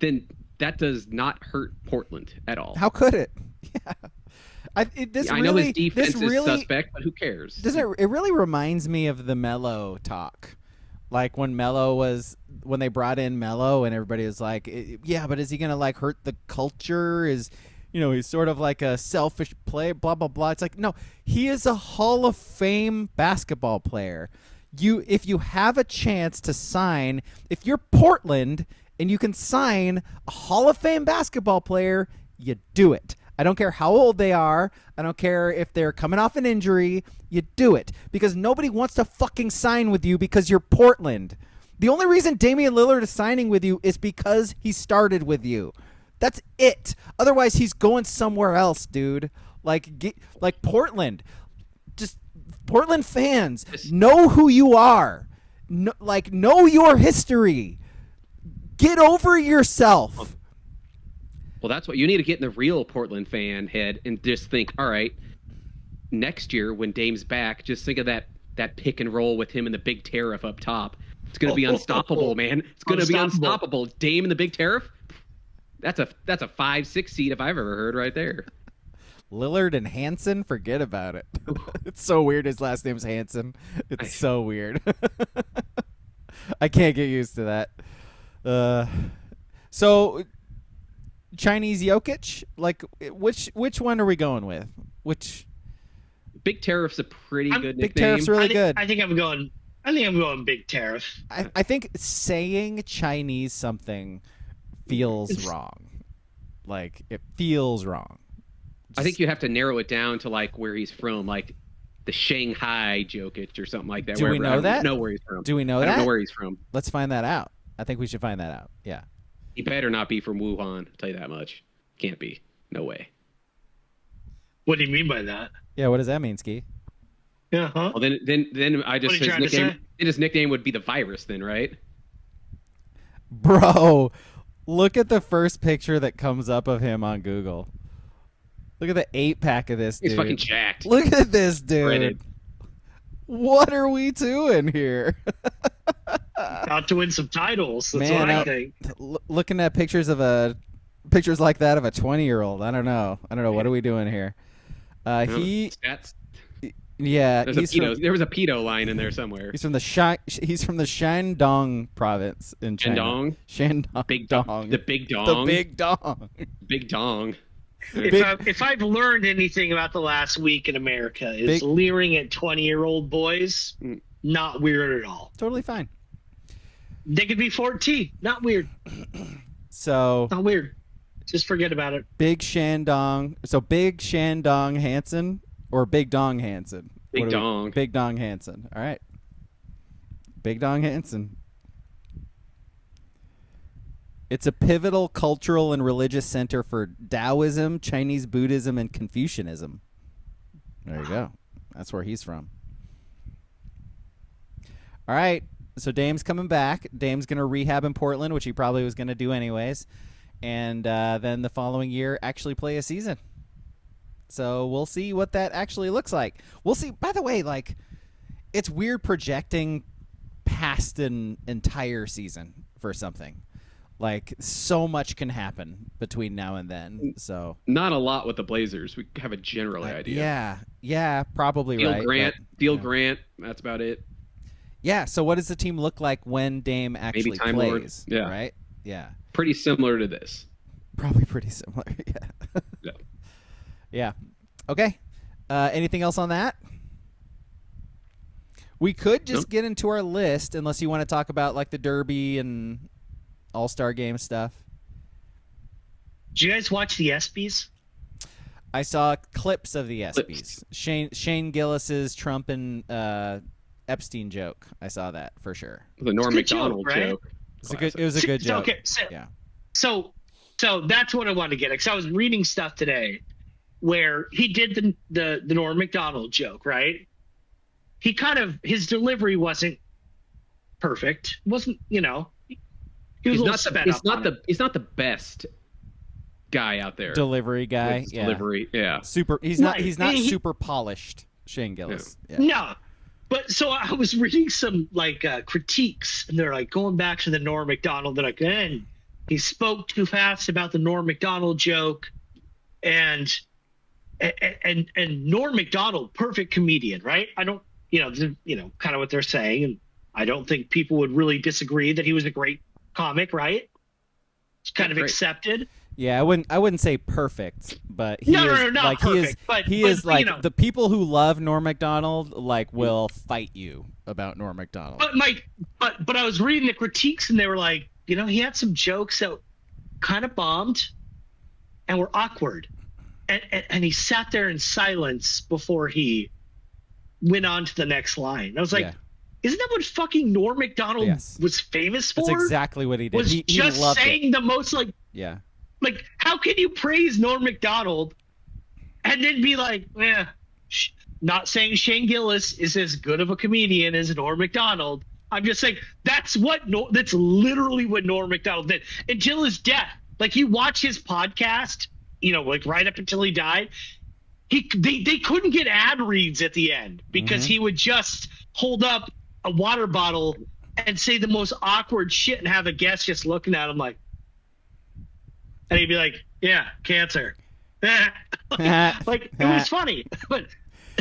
then that does not hurt Portland at all. How could it? Yeah. I know his defense is suspect, but who cares? It really reminds me of the Melo talk. Like when they brought in Melo and everybody was like, yeah, but is he going to like hurt the culture? He's sort of like a selfish player, blah, blah, blah. It's like, no, he is a Hall of Fame basketball player. If you have a chance to sign, if you're Portland and you can sign a Hall of Fame basketball player, you do it. I don't care how old they are. I don't care if they're coming off an injury. You do it. Because nobody wants to fucking sign with you because you're Portland. The only reason Damian Lillard is signing with you is because he started with you. That's it. Otherwise, he's going somewhere else, dude. Like Portland. Just Portland fans, know who you are. Know your history. Get over yourself. Well, that's what you need to get in the real Portland fan head and just think, all right, next year when Dame's back, just think of that pick and roll with him and the big tariff up top. It's going to be unstoppable, man. It's going to be unstoppable. Dame and the big tariff? That's a 5-6 seed if I've ever heard right there. Lillard and Hansen, forget about it. It's so weird his last name's Hansen. It's so weird. I can't get used to that. So Chinese Jokic, like which one are we going with? Which Big Tariff's a pretty good nickname. Big Tariff's really good. I think I'm going Big Tariff. I think saying Chinese something feels wrong. Like it feels wrong. I think you have to narrow it down to like where he's from, like the Shanghai Jokic or something like that. Do we know that? I don't know where he's from. Do we know that? I don't know where he's from. Let's find that out. I think we should find that out. Yeah. He better not be from Wuhan, I'll tell you that much. Can't be. No way. What do you mean by that? Yeah, what does that mean, Ski? Yeah, huh? Well, then I just his nickname would be the virus then, right? Bro, look at the first picture that comes up of him on Google. Look at the 8-pack of this dude. He's fucking jacked. Look at this dude. Breaded. What are we doing here? About to win some titles. That's what I think. Looking at pictures like that of a 20-year-old. I don't know. What are we doing here? There was a pedo line in there somewhere. He's from the Shandong province in China. Shandong. Big dong. The big dong. The big dong. Big dong. If I've learned anything about the last week in America, is leering at 20-year-old boys not weird at all. Totally fine. They could be 14. Not weird. So not weird. Just forget about it. Big Shandong. So Big Shandong Hansen or Big Dong Hansen? Big Dong. Big Dong Hansen. All right. Big Dong Hansen. It's a pivotal cultural and religious center for Taoism, Chinese Buddhism, and Confucianism. There you go. That's where he's from. All right. So Dame's coming back. Dame's going to rehab in Portland, which he probably was going to do anyways. And then the following year actually play a season. So we'll see what that actually looks like. We'll see. By the way, like, it's weird projecting past an entire season for something. Like, so much can happen between now and then. So not a lot with the Blazers. We have a general idea. Yeah, probably right. Grant. That's about it. Yeah. So what does the team look like when Dame actually plays? Lord. Yeah. Right. Yeah. Pretty similar to this. Probably pretty similar. Yeah. Yeah. Yeah. Okay. Anything else on that? We could just get into our list, unless you want to talk about like the Derby and All-Star Game stuff. Did you guys watch the ESPYs? I saw clips of the ESPYs. Shane Gillis's Trump and Epstein joke. I saw that for sure. The Norm Macdonald joke. It was a good joke. Okay, so that's what I wanted to get. Because I was reading stuff today where he did the Norm Macdonald joke, right? He his delivery wasn't perfect. Wasn't, he was a little sped up. He's not the best guy out there. Delivery guy. Yeah. Delivery, yeah. Super. He's not super polished. Shane Gillis. Yeah. No. But so I was reading some critiques, and they're like going back to the Norm Macdonald. They're like, he spoke too fast about the Norm Macdonald joke, and Norm Macdonald, perfect comedian, right? I don't, kind of what they're saying, and I don't think people would really disagree that he was a great comic, right? It's kind of accepted. Yeah, I wouldn't say perfect, but he is the people who love Norm Macdonald will fight you about Norm Macdonald. But Mike, but I was reading the critiques, and they were like, he had some jokes that kind of bombed and were awkward, and he sat there in silence before he went on to the next line. And I was like, isn't that what fucking Norm Macdonald was famous for? That's exactly what he did. Was he just loved saying the most Like, how can you praise Norm Macdonald and then be like, not saying Shane Gillis is as good of a comedian as Norm Macdonald. I'm just saying that's literally what Norm Macdonald did until his death. Like, you watch his podcast, right up until he died. They couldn't get ad reads at the end because he would just hold up a water bottle and say the most awkward shit and have a guest just looking at him like, and he'd be like, yeah, cancer. It was funny. But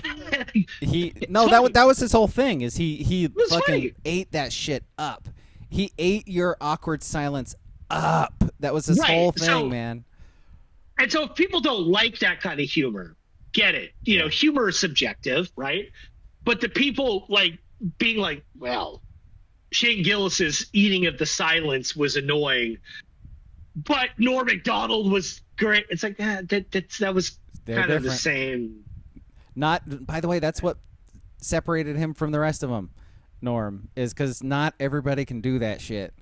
that was his whole thing, is he fucking funny. ate that shit up. He ate your awkward silence up. That was his whole thing, man. And so if people don't like that kind of humor, get it. Humor is subjective, right? But the people being like, well, Shane Gillis's eating of the silence was annoying, but Norm Macdonald was great. It's like that was kind of the same. Not, by the way, that's what separated him from the rest of them. Norm is because not everybody can do that shit.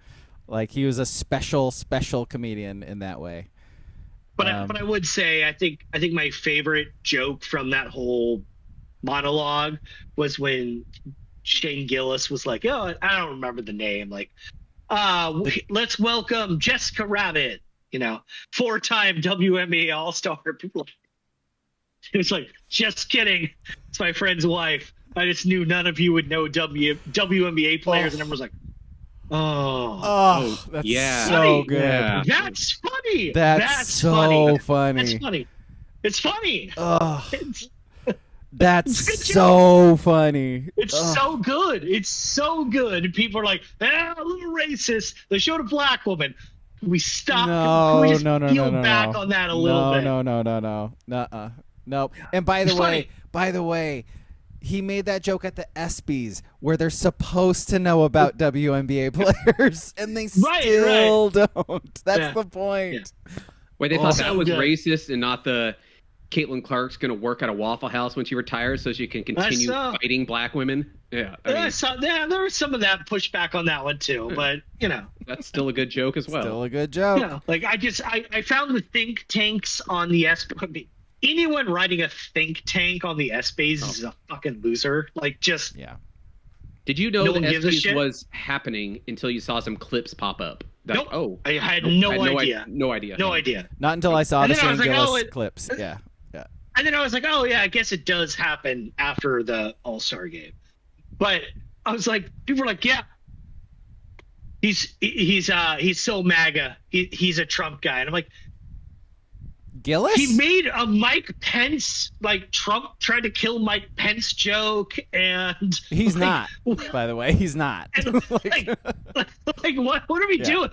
Like, he was a special comedian in that way. But I would say I think my favorite joke from that whole monologue was when Shane Gillis was like, I don't remember the name, let's welcome Jessica Rabbit, 4-time WNBA All-Star. People, it was like, just kidding. It's my friend's wife. I just knew none of you would know WNBA players, and everyone was like, that's so good. Yeah. That's funny. That's so funny. That's funny. It's funny. That's so funny. It's so good. It's so good. And people are like, a little racist. They showed a black woman. Can we stop? No, Can we just peel back on that a little bit? No. Nope. And by the way, he made that joke at the ESPYs where they're supposed to know about WNBA players, and they still don't. That's the point. Yeah. Wait, they thought that was racist and not the Caitlin Clark's going to work at a Waffle House when she retires so she can continue fighting black women? Yeah. There was some of that pushback on that one too, but that's still a good joke as well. Still a good joke. I found the think tanks on the ESPYs. Anyone writing a think tank on the ESPYs is a fucking loser. Did you know that ESPYs was happening until you saw some clips pop up? Nope. I had no idea. No idea. Not until I saw the Shane Gillis clips. Yeah. And then I was like, I guess it does happen after the All-Star game. But I was like, people were like, yeah, he's so MAGA. He's a Trump guy. And I'm like, Gillis? He made a Mike Pence, Trump tried to kill Mike Pence joke, and he's not. By the way, he's not. What are we doing?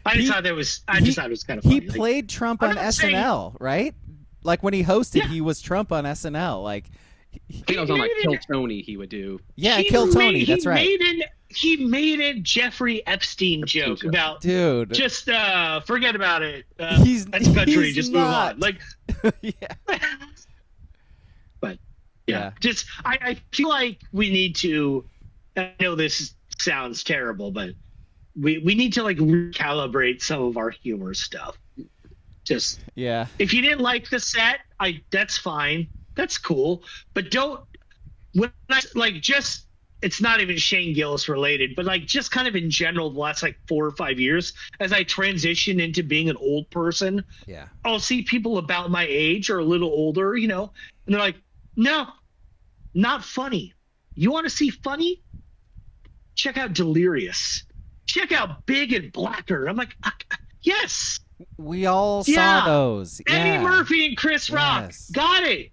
I just thought it was kind of funny. He played Trump on SNL, right? like when he hosted, Yeah. he was Trump on SNL. Like, I think I was on like Kill Tony. He would do. yeah, Kill Tony. That's right. He made a Jeffrey Epstein joke about, dude. just forget about it. He's that's country. he's Just not. move on. Like, Yeah. but Yeah. just I feel like we need to. I know this sounds terrible, but we need to like recalibrate some of our humor stuff. Just Yeah. if you didn't like the set, that's fine. That's cool. But don't when I like just it's not even Shane Gillis related, but like just kind of in general the last like 4 or 5 years as I transition into being an old person, Yeah. I'll see people about my age or a little older, you know, and they're like, "No, not funny. You want to see funny? Check out Delirious. Check out Big and Blacker." I'm like, yes. We all Yeah. saw those. Eddie Yeah. Murphy and Chris Rock. Yes. Got it.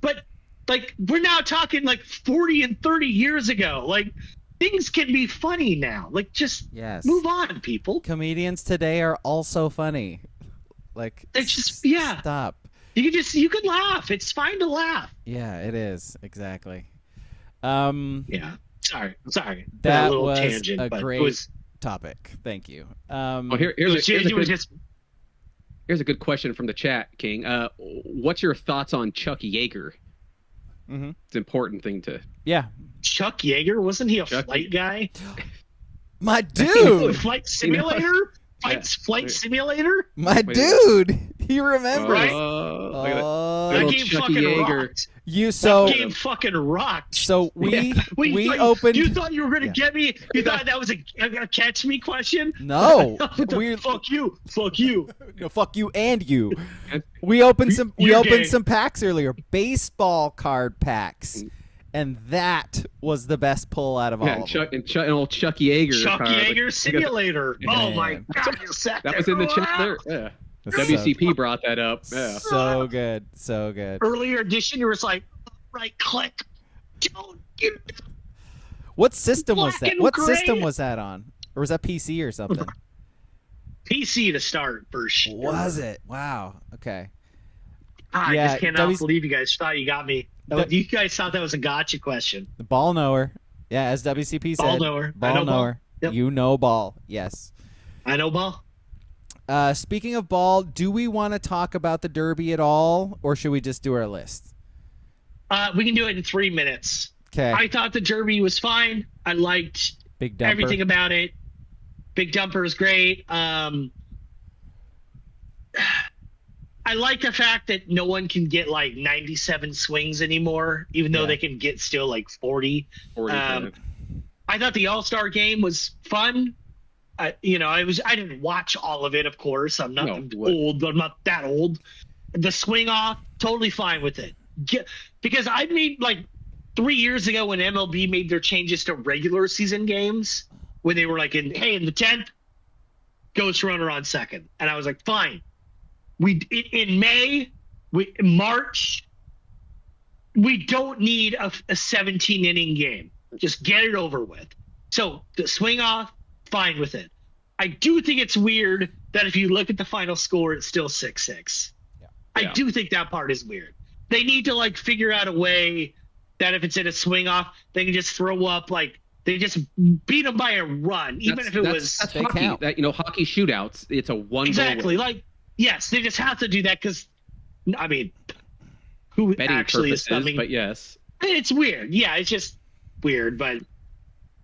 But like we're now talking like 40 and 30 years ago. Like things can be funny now. Like just Yes. move on, people. Comedians today are also funny. Like, It's just yeah. stop. You can laugh. It's fine to laugh. Yeah, it is. Exactly. Yeah. Sorry. That a little was tangent, a but great it was topic. Thank you. Well, it here's was a just here's a good question from the chat, King. What's your thoughts on Chuck Yeager? Mhm. It's an important thing to. Yeah. Chuck Yeager. Wasn't he a Chuck flight guy? My dude. Flight simulator? Flight simulator? My Wait. dude. He remembers. Right? Look at that. Oh, That Little game Chucky fucking Yeager. rocked. you so That game fucking rocked. so we Wait, we you thought, opened. You thought you were gonna Yeah. get me? You thought that was a catch me question? No, we Fuck you. Fuck you. no, fuck you and you. We opened some You're gay. some packs earlier, baseball card packs, and that was the best pull out of all Yeah, of them. and old Chuck Yeager. Chuck card. Yeager simulator. Oh my Man. god, you sat That there. was in the chat there. Yeah. That's WCP brought that up. Yeah. So good, so good. Earlier edition, you were just like, right click. Don't get What system was Black that? and What gray. system was that on? Or was that PC or something? PC to start for sure. Was it? Wow. Okay. I Yeah, just cannot W- believe you guys thought you got me. You guys thought that was a gotcha question. The ball knower. Yeah, as WCP said. Ball knower. I Ball know ball. knower. Yep. You know ball. Yes. I know ball. Speaking of ball, do we want to talk about the Derby at all, or should we just do our list? We can do it in 3 minutes. Okay. I thought the Derby was fine. I liked Big dumper. everything about it. Big Dumper is great. I like the fact that no one can get like 97 swings anymore, even though Yeah. they can get still like 40. 40, I thought the All-Star game was fun. I didn't watch all of it, of course. I'm not old, but I'm not that old. The swing off, totally fine with it. Because I made like 3 years ago when MLB made their changes to regular season games, when they were like in the 10th, ghost runner on second, and I was like, fine. In March, we don't need a 17 inning game. Just get it over with. So the swing off, fine with it. I do think it's weird that if you look at the final score, it's still 6-6. Yeah. I do think that part is weird. They need to like figure out a way that if it's in a swing off, they can just throw up like they just beat them by a run, even if it was that's They hockey. count. That hockey shootouts. It's a one exactly goal like yes, they just have to do that because I mean, who betting actually is purposes, thumbing? but yes, It's weird. Yeah, it's just weird, but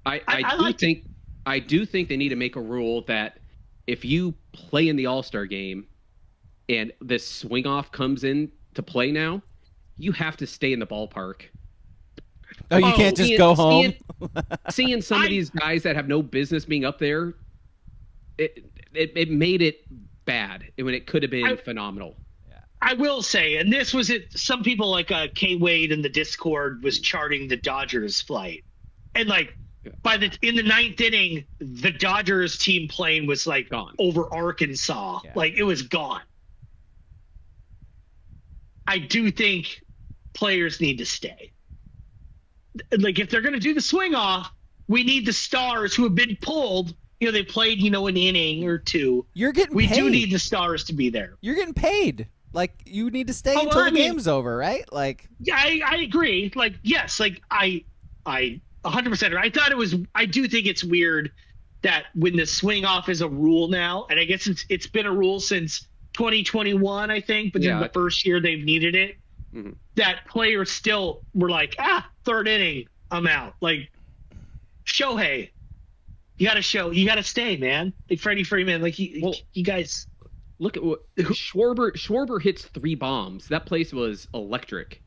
I do think they need to make a rule that if you play in the All-Star game and this swing off comes in to play now, you have to stay in the ballpark. Oh, you can't just go home? Seeing some of these guys that have no business being up there, it made it bad when it could have been phenomenal. I will say, and this was it. Some people like K Wade in the Discord was charting the Dodgers flight, and like in the 9th inning, the Dodgers team plane was like Gone. over Arkansas, like it was gone. I do think players need to stay. Like if they're going to do the swing off, we need the stars who have been pulled. They played an inning or two. You're getting We paid. do need the stars to be there. You're getting paid. Like, you need to stay Oh, until well, the I mean- game's over, right? Like, Yeah, I agree. Like, yes, like I 100%. I do think it's weird that when the swing off is a rule now, and I guess it's been a rule since 2021, I think, but then the first year they've needed it, that players still were like, third inning, I'm out. Like, Shohei, you got to stay, man. Like Freddie Freeman, like you guys. Look at what Schwarber hits 3 bombs. That place was electric.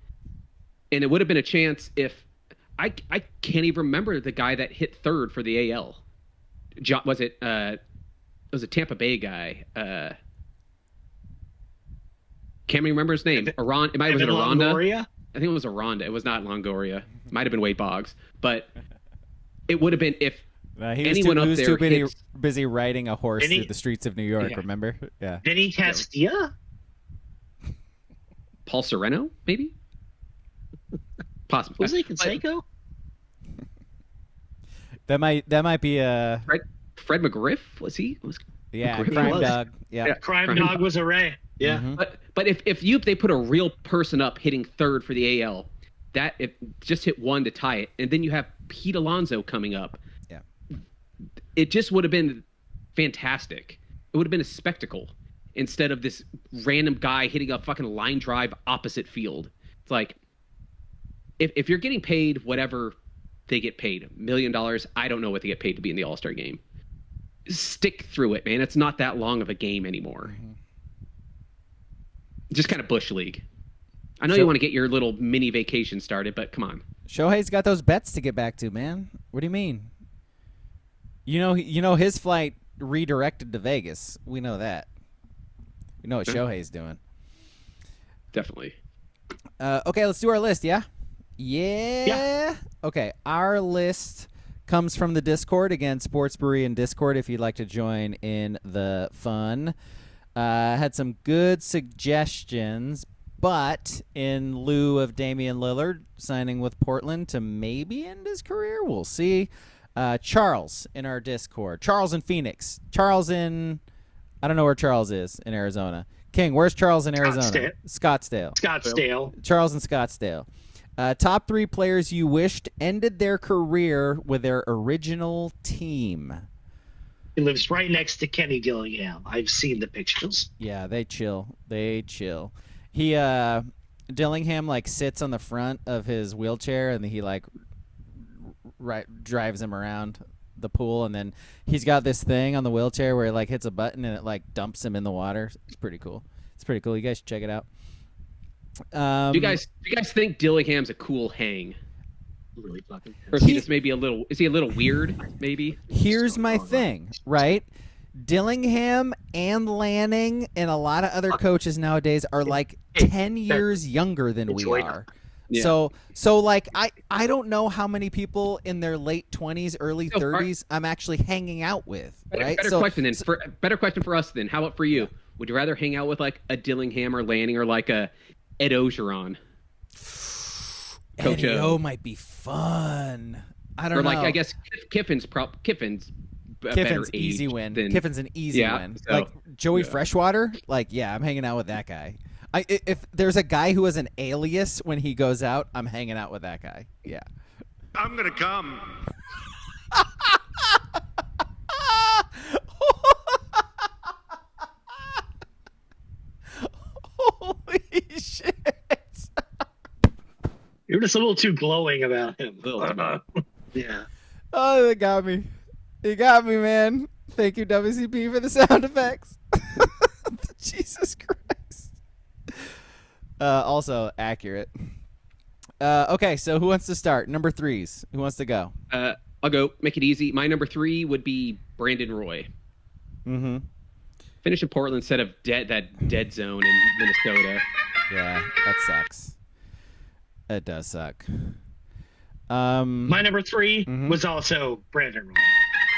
And it would have been a chance if I can't even remember the guy that hit third for the AL. Was it a Tampa Bay guy? Can't even remember his name. It might have been Aranda. Longoria? I think it was Aranda. It was not Longoria. It might have been Wade Boggs. But it would have been if anyone up there busy riding a horse through the streets of New York, remember? Yeah. Vinny Castilla? Paul Sereno, maybe? Possibly. Jose Canseco? That might be a Fred McGriff, was he? McGriff? Crime Dog. Yeah. Crime Dog was a Ray. Yeah. Mm-hmm. But if they put a real person up hitting third for the AL, that if just hit one to tie it, and then you have Pete Alonso coming up. Yeah. It just would have been fantastic. It would have been a spectacle instead of this random guy hitting a fucking line drive opposite field. It's like, if you're getting paid whatever they get paid, $1 million, I don't know what they get paid to be in the All-Star game. Stick through it, man. It's not that long of a game anymore. Mm-hmm. Just kind of Bush League. I know you want to get your little mini vacation started, but come on. Shohei's got those bets to get back to, man. What do you mean? You know his flight redirected to Vegas. We know that. We know what Shohei's doing. Definitely. Okay, let's do our list, yeah? Yeah. Okay, our list comes from the Discord. Again, Sports Brewery and Discord if you'd like to join in the fun. Had some good suggestions, but in lieu of Damian Lillard signing with Portland to maybe end his career, we'll see. Charles in our Discord. Charles in Phoenix. Charles in... I don't know where Charles is in Arizona. King, where's Charles in Arizona? Scottsdale. Charles in Scottsdale. Top 3 players you wished ended their career with their original team. He lives right next to Kenny Dillingham. I've seen the pictures. Yeah, they chill. He Dillingham like sits on the front of his wheelchair and he like drives him around the pool, and then he's got this thing on the wheelchair where it like hits a button and it like dumps him in the water. It's pretty cool. You guys should check it out. Do you guys think Dillingham's a cool hang? Really fucking. Or is he just maybe a little? Is he a little weird? Maybe. Here's my thing, right? Dillingham and Lanning and a lot of other coaches nowadays are like 10 years younger than we are. Yeah. So like I don't know how many people in their late 20s, early 30s I'm actually hanging out with. Right? Better question for us then. How about for you? Would you rather hang out with like a Dillingham or Lanning or like a Ed Ogeron? Coach O might be fun. I don't know. Or like I guess Kiffin's better easy win. Kiffin's an easy win. So, like Joey Freshwater, like I'm hanging out with that guy. If there's a guy who has an alias when he goes out, I'm hanging out with that guy. Yeah. I'm gonna come. Holy shit. You're just a little too glowing about him. Yeah. Oh, they got me. You got me, man. Thank you, WCP, for the sound effects. Jesus Christ. Also accurate. Okay, so who wants to start? Number 3s. Who wants to go? I'll go. Make it easy. My number 3 would be Brandon Roy. Mm-hmm. Finish in Portland instead of that dead zone in Minnesota. Yeah, that sucks. It does suck. My number 3 was also Brandon Roy.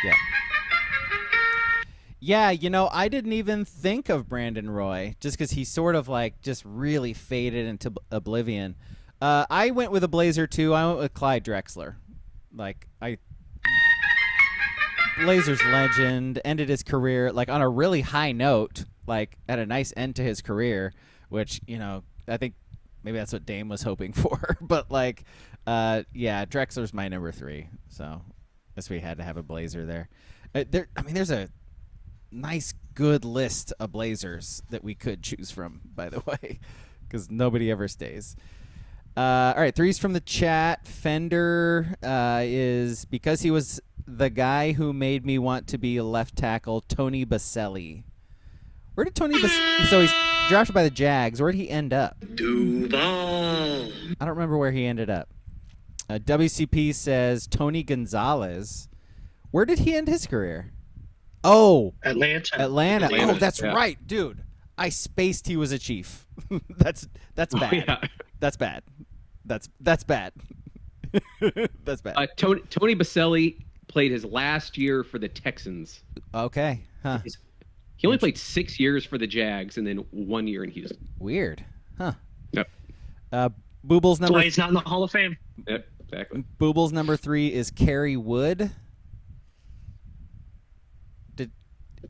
Yeah. Yeah, I didn't even think of Brandon Roy just because he sort of like just really faded into oblivion. I went with a Blazer too. I went with Clyde Drexler. Blazers legend, ended his career like on a really high note, like at a nice end to his career which, I think maybe that's what Dame was hoping for. But, Drexler's my number 3. So I guess we had to have a Blazer there. There's a nice, good list of Blazers that we could choose from, by the way, because nobody ever stays. All right, 3's from the chat. Fender is because he was the guy who made me want to be a left tackle, Tony Baselli. Where did Tony Baselli... So he's drafted by the Jags. Where did he end up? Duval. I don't remember where he ended up. WCP says Tony Gonzalez. Where did he end his career? Oh, Atlanta. Oh, that's right, dude. I spaced he was a Chief. That's bad. Oh, yeah. That's bad. That's bad. That's bad. Tony Baselli played his last year for the Texans. Okay. Huh. He only played 6 years for the Jags and then 1 year in Houston. Weird. Huh. Yep. Booble's number. That's why he's not in the Hall of Fame. Yep, exactly. Booble's number 3 is Kerry Wood.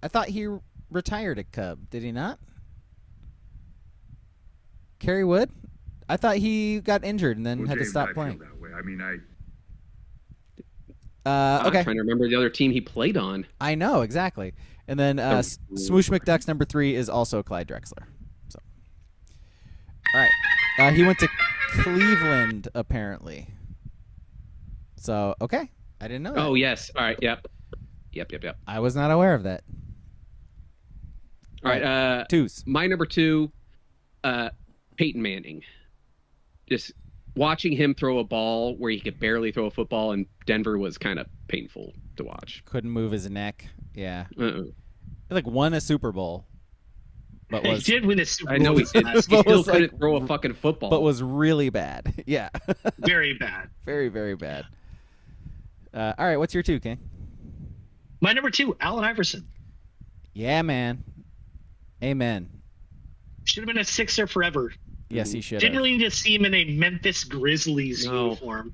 I thought he retired at Cub. Did he not? Kerry Wood? I thought he got injured and then had to stop playing. That way. I mean, Okay. I'm trying to remember the other team he played on. I know, exactly. And then Smoosh McDuck's number 3 is also Clyde Drexler. So, all right. He went to Cleveland, apparently. So, okay. I didn't know that. Oh, yes. All right. Yep. I was not aware of that. All right. 2's. My number 2, Peyton Manning. Just watching him throw a ball where he could barely throw a football in Denver was kind of painful to watch. Couldn't move his neck. Yeah. Uh-uh. He won a Super Bowl. But He did win a Super Bowl. I know he did. He still was couldn't throw a fucking football. But was really bad. Yeah. Very bad. Very, very bad. All right, what's your 2, King? My number 2, Allen Iverson. Yeah, man. Amen. Should have been a Sixer forever. Yes, he should. Didn't really need to see him in a Memphis Grizzlies uniform.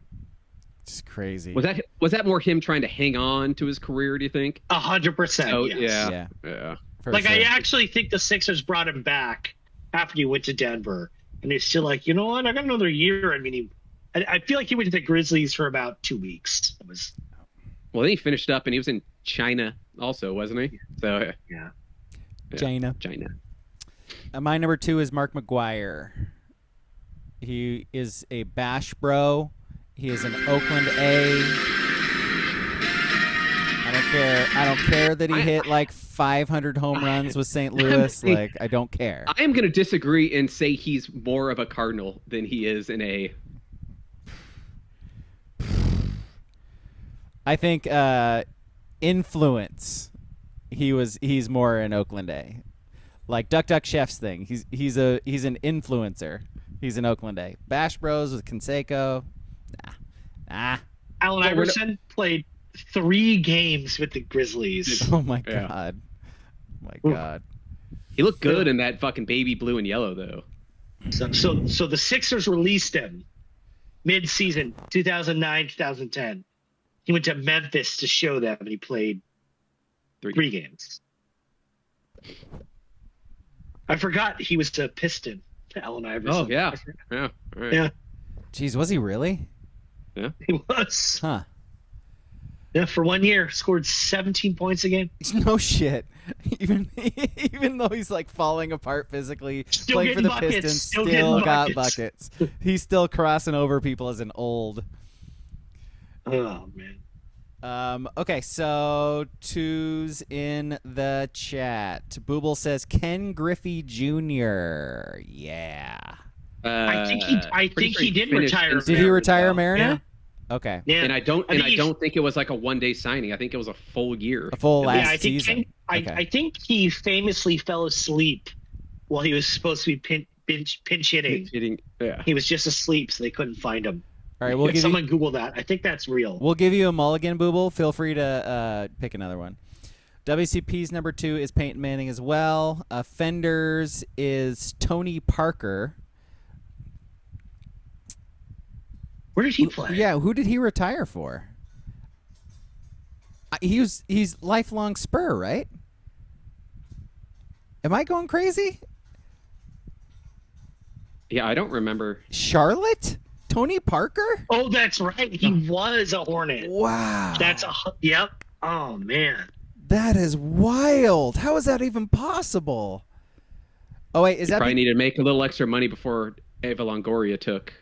It's crazy. Was that more him trying to hang on to his career, do you think? 100%. Oh, yes. Yeah. For sure. I actually think the Sixers brought him back after he went to Denver. And they're still like, you know what? I got another year. I mean, I feel like he went to the Grizzlies for about 2 weeks. Well, then he finished up, and he was in China also, wasn't he? So yeah. China. My number 2 is Mark McGuire. He is a Bash Bro. He is an Oakland A. I don't care that he hit 500 home runs with St. Louis. I don't care. I am going to disagree and say he's more of a Cardinal than he is an A. I think influence. He's more an Oakland A. Like Duck Chef's thing. He's an influencer. He's an Oakland A. Bash Bros with Canseco. Nah. Allen Iverson played 3 games with the Grizzlies. Oh my god. My god. He looked good in that fucking baby blue and yellow though. So the Sixers released him mid-season 2009, 2010. He went to Memphis to show them, and he played 3 games. I forgot he was a Piston, Allen Iverson. Oh, yeah. Yeah. All right. Yeah. Jeez, was he really? Yeah. He was. Huh. Yeah, for 1 year, scored 17 points a game. No shit. Even though he's falling apart physically, Still playing for the getting buckets. Pistons, Still still getting got buckets. buckets. He's still crossing over people as an old. Oh, man. Okay, so 2's in the chat. Booble says Ken Griffey Jr. Yeah. I think he did retire. Did he retire though. Mariner? Yeah. Okay. Yeah. And I don't think it was a one-day signing. I think it was a full year. A full last season. I think he famously fell asleep while he was supposed to be pinch hitting. Yeah. He was just asleep, so they couldn't find him. All right, we'll give someone Google that. I think that's real. We'll give you a mulligan, Booble. Feel free to pick another one. WCP's number 2 is Peyton Manning as well. Fender's is Tony Parker. Where did he play? Yeah, who did he retire for? He's lifelong Spur, right? Am I going crazy? Yeah, I don't remember. Charlotte? Tony Parker? Oh, that's right. He was a Hornet. Wow. Yep. Oh, man. That is wild. How is that even possible? Oh, wait, is that Probably needed to make a little extra money before Eva Longoria took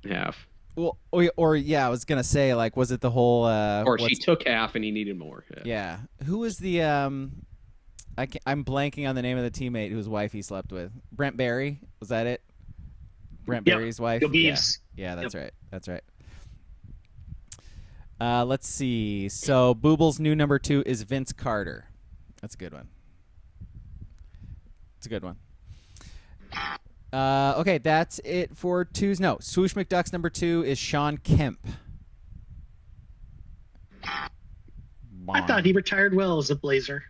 half. Well, or yeah, I was gonna say, like, was it the whole? Or she took half and he needed more. Yeah. Who was the? I'm blanking on the name of the teammate whose wife he slept with. Brent Barry, was that it? Brent Barry's wife. Yeah, that's right. That's right. Let's see. So Booble's new number 2 is Vince Carter. That's a good one. It's a good one. Okay, that's it for twos. No, Swoosh McDuck's number 2 is Sean Kemp. I thought he retired well as a Blazer.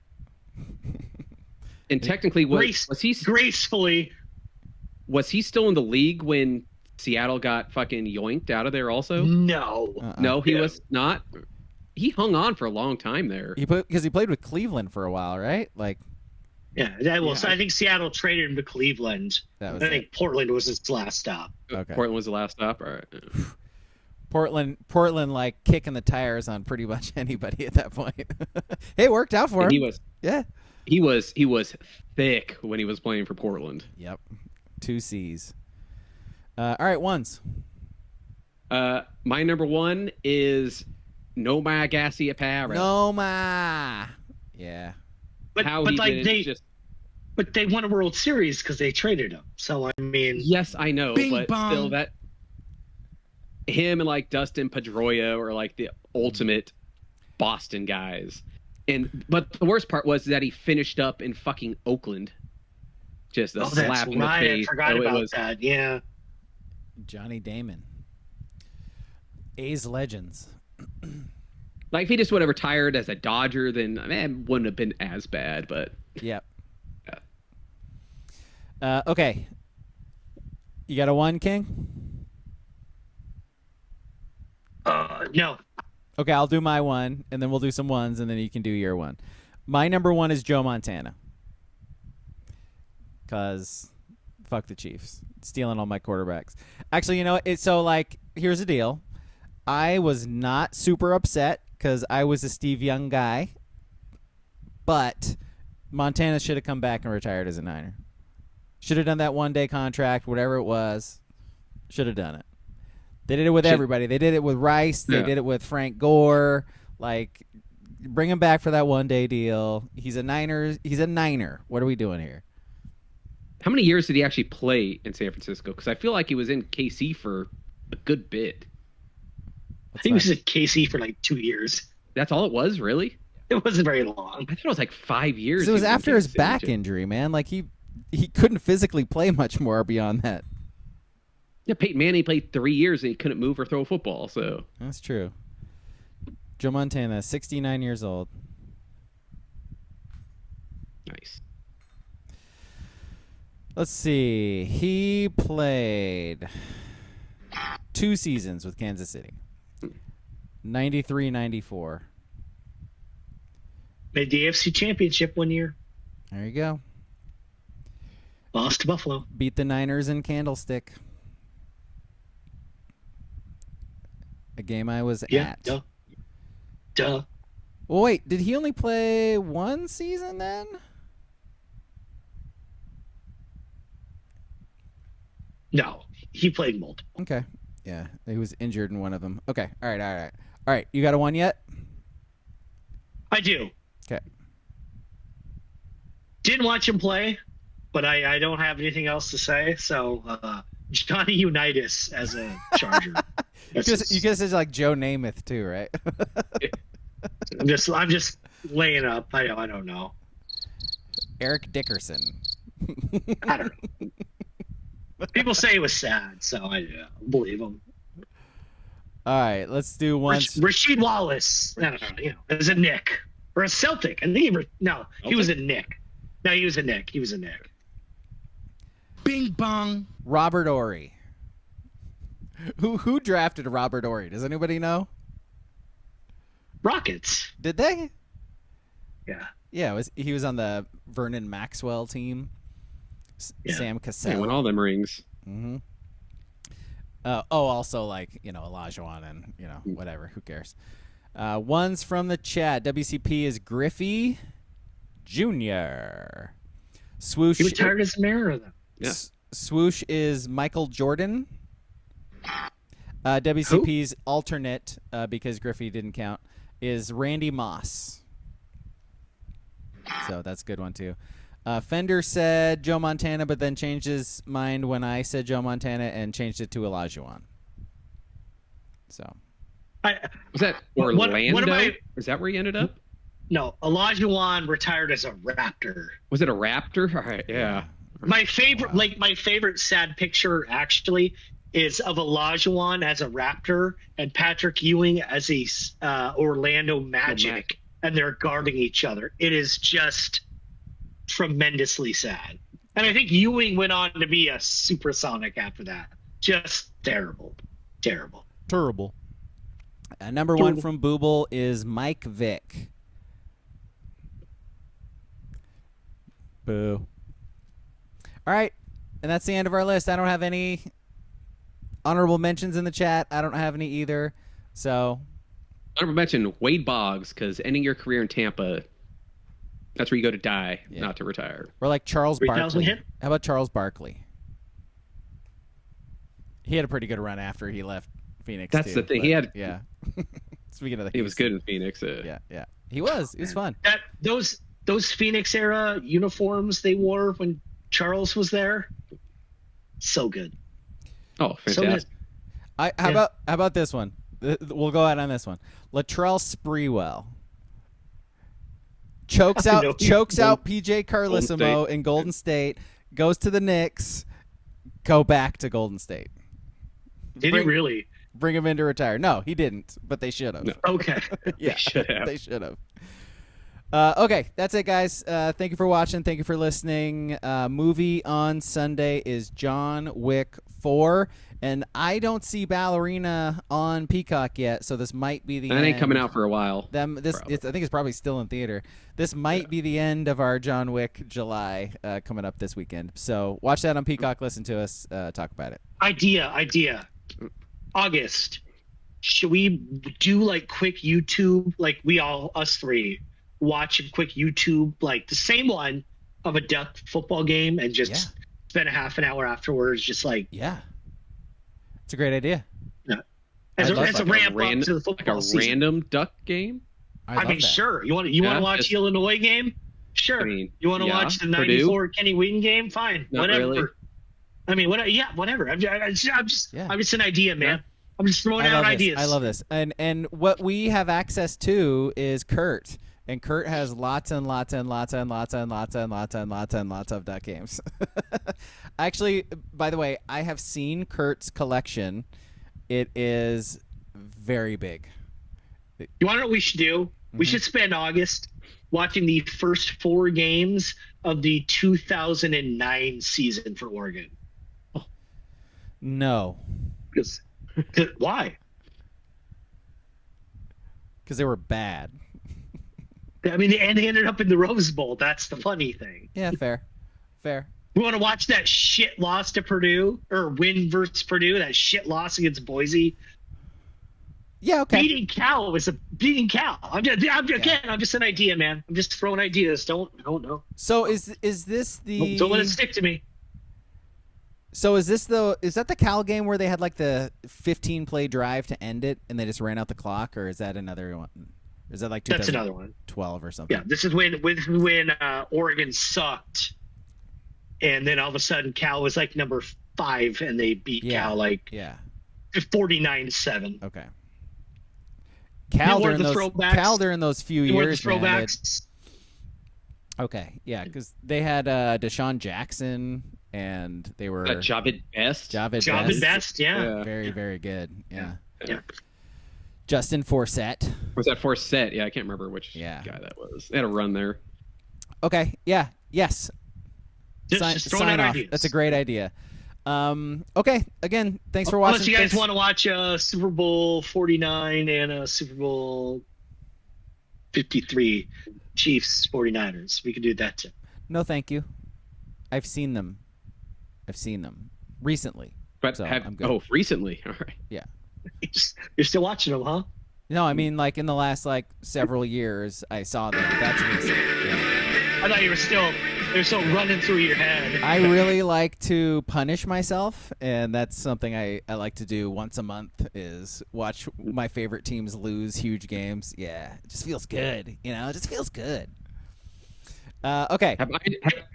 And technically, was he gracefully? Was he still in the league when Seattle got fucking yoinked out of there? Also, no, no, he was not. He hung on for a long time there. Because he played with Cleveland for a while, right? Like. Yeah, so I think Seattle traded him to Cleveland. I think Portland was his last stop. Okay. Portland was the last stop. All right. Portland, like kicking the tires on pretty much anybody at that point. Hey, it worked out for him. He was thick when he was playing for Portland. Yep, 2 C's. All right, ones. My number 1 is Nomar Garciaparra. Noma. Yeah. But they won a World Series because they traded him. So I mean, yes, I know, but still, that him and like Dustin Pedroia are like the ultimate Boston guys. But the worst part was that he finished up in fucking Oakland, just a slap in the face. I forgot about that. Yeah, Johnny Damon, A's legends. Like, if he just would have retired as a Dodger, then it wouldn't have been as bad, but... Yep. Yeah. Okay. You got a 1, King? No. Okay, I'll do my 1, and then we'll do some 1s, and then you can do your 1. My number 1 is Joe Montana. Because fuck the Chiefs. Stealing all my quarterbacks. Actually, you know, here's the deal. I was not super upset because I was a Steve Young guy, but Montana should have come back and retired as a Niner. Should have done that 1-day contract, whatever it was. Should have done it. They did it with everybody. They did it with Rice. They did it with Frank Gore. Like, bring him back for that 1-day deal. He's a Niner. He's a Niner. What are we doing here? How many years did he actually play in San Francisco? Because I feel like he was in KC for a good bit. I think he was at KC for like 2 years. That's all it was, really? It wasn't very long. I thought it was like 5 years. It was after his back injury, man. Like he couldn't physically play much more beyond that. Yeah, Peyton Manning played 3 years and he couldn't move or throw a football. So that's true. Joe Montana, 69 years old. Nice. Let's see. He played 2 seasons with Kansas City. 93-94. Made the AFC Championship 1 year. There you go. Lost to Buffalo. Beat the Niners in Candlestick. A game I was at. Duh. Well, wait. Did he only play 1 season then? No. He played multiple. Okay. Yeah. He was injured in one of them. Okay. All right. You got a 1 yet? I do. Okay. Didn't watch him play, but I don't have anything else to say. So Johnny Unitas as a Charger. You guys said like Joe Namath too, right? I'm just laying up. I don't know. Eric Dickerson. I don't know. People say it was sad, so I believe them. All right, let's do one. Rasheed Wallace. I don't know. As a Nick or a Celtic. I think he was a Nick. No, he was a Nick. Bing bong. Robert Ory. Who drafted Robert Ory? Does anybody know? Rockets. Did they? Yeah. Yeah, he was on the Vernon Maxwell team. Yeah. Sam Cassell. Won all them rings. Mm-hmm. Also Olajuwon and whatever. Who cares? Ones from the chat. WCP is Griffey Jr. Swoosh. He retired as a Mariners, though. Yeah. Swoosh is Michael Jordan. WCP's alternate, because Griffey didn't count, is Randy Moss. So that's a good one, too. Fender said Joe Montana, but then changed his mind when I said Joe Montana and changed it to Olajuwon. So. Was that Orlando? Is that where he ended up? No, Olajuwon retired as a Raptor. Was it a Raptor? All right, yeah. My favorite sad picture actually is of Olajuwon as a Raptor and Patrick Ewing as a Orlando Magic, and they're guarding each other. It is just tremendously sad. And I think Ewing went on to be a supersonic after that. Just terrible. Number one from Booble is Mike Vick. Boo. All right, and that's the end of our list. I don't have any honorable mentions in the chat. I don't have any either. So, honorable mention Wade Boggs, because ending your career in Tampa, that's where you go to die, not to retire. Or like Charles Barkley. hit? How about Charles Barkley? He had a pretty good run after he left Phoenix. That's the thing. He had. Yeah. Speaking of the, he was good in Phoenix. Yeah. He was. It was fun. Those Phoenix era uniforms they wore when Charles was there, so good. Oh, fantastic! How about this one? We'll go out on this one. Latrell Sprewell chokes out PJ Carlesimo in Golden State. Goes to the Knicks. Go back to Golden State. Did he really bring him in to retire? No, he didn't. But they should have. No. Okay. Yeah, they should have. Okay, that's it, guys. Thank you for watching. Thank you for listening. Movie on Sunday is John Wick 4, and I don't see Ballerina on Peacock yet, so this might be the end. That ain't coming out for a while. I think it's probably still in theater. This might be the end of our John Wick July coming up this weekend. So watch that on Peacock. Listen to us talk about it. Idea. August. Should we do like quick YouTube, like us three? Watch a quick YouTube, like the same one of a Duck football game, and just spend a half an hour afterwards, just like it's a great idea. Yeah, as a ramp up to the football season. Random Duck game. I mean, sure. You want to watch the Illinois game? Sure. I mean, you want to watch the '94 Kenny Wheaton game? Fine, Not whatever. Really. I mean, whatever. I'm just an idea, man. Yeah. I'm just throwing out ideas. I love this. And what we have access to is Kurt. And Kurt has lots and lots and lots and lots and lots and lots and lots and lots of Duck games. Actually, by the way, I have seen Kurt's collection. It is very big. You want to know what we should do? Mm-hmm. We should spend August watching the first 4 games of the 2009 season for Oregon. Oh. No. Why? Because they were bad. I mean, and they ended up in the Rose Bowl. That's the funny thing. Yeah, fair. We want to watch that shit loss to Purdue, or win versus Purdue, that shit loss against Boise. Yeah, okay. Beating Cal was a beating Cal. I'm just an idea, man. I'm just throwing ideas. Don't know. So is this the? Don't let it stick to me. So is that the Cal game where they had like the 15 play drive to end it and they just ran out the clock, or is that another one? Is that like 2012 That's another one. 12 or something? Yeah, this is when Oregon sucked, and then all of a sudden Cal was like number 5, and they beat Cal 49-7. Okay. Cal during those few years, throwbacks. Okay, yeah, because they had Deshaun Jackson, and they were Javid Best. Javid Best, yeah. Very, very good. Yeah. Justin Forsett. Was that Forsett? Yeah, I can't remember which guy that was. They had a run there. Okay, yeah, yes. Just sign off. ideas. That's a great idea. Okay, again, thanks for watching. Unless you guys want to watch Super Bowl 49 and Super Bowl 53 Chiefs 49ers, we can do that too. No, thank you. I've seen them recently. But So I'm good. Recently. All right. Yeah. You're still watching them, huh? No, I mean like in the last like several years I saw them. That's recent. Yeah. I thought they were still running through your head. I really like to punish myself, and that's something I like to do once a month is watch my favorite teams lose huge games. Yeah, it just feels good. You know, it just feels good. Okay. Have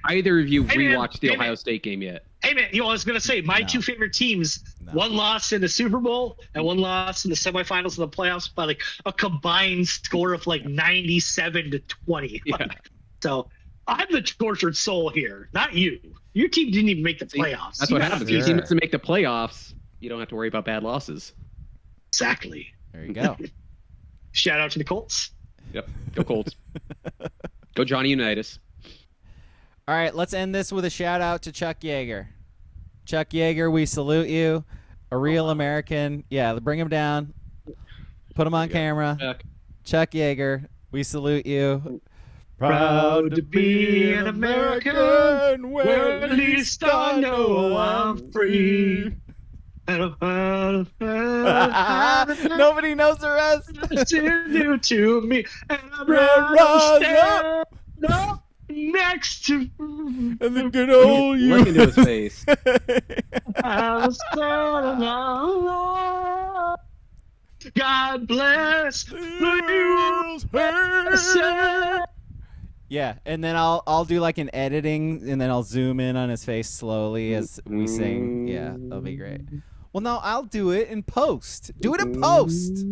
either of you Hey, man. rewatched the Hey, man. Ohio State game yet? Hey man, I was gonna say my No. two favorite teams, No. one loss in the Super Bowl and one loss in the semifinals of the playoffs by like a combined score of like 97-20. Yeah. So I'm the tortured soul here, not you. Your team didn't even make the See, playoffs. That's what happens. Sure. Your team doesn't make the playoffs. You don't have to worry about bad losses. Exactly. There you go. Shout out to the Colts. Yep. Go Colts. Go Johnny Unitas. All right, let's end this with a shout out to Chuck Yeager. Chuck Yeager, we salute you. A real American. Yeah, bring him down. Put him on camera. Chuck Yeager, we salute you. Proud to be an American, where at least I know I'm free. Nobody knows the rest. It's new to me, and I'm Rise stand up next to And then good old you. Look into his face. I'm standing alone. God bless the USA. Yeah, and then I'll do like an editing, and then I'll zoom in on his face slowly as we sing. Yeah, that'll be great. Well, no, I'll do it in post. Do it in post.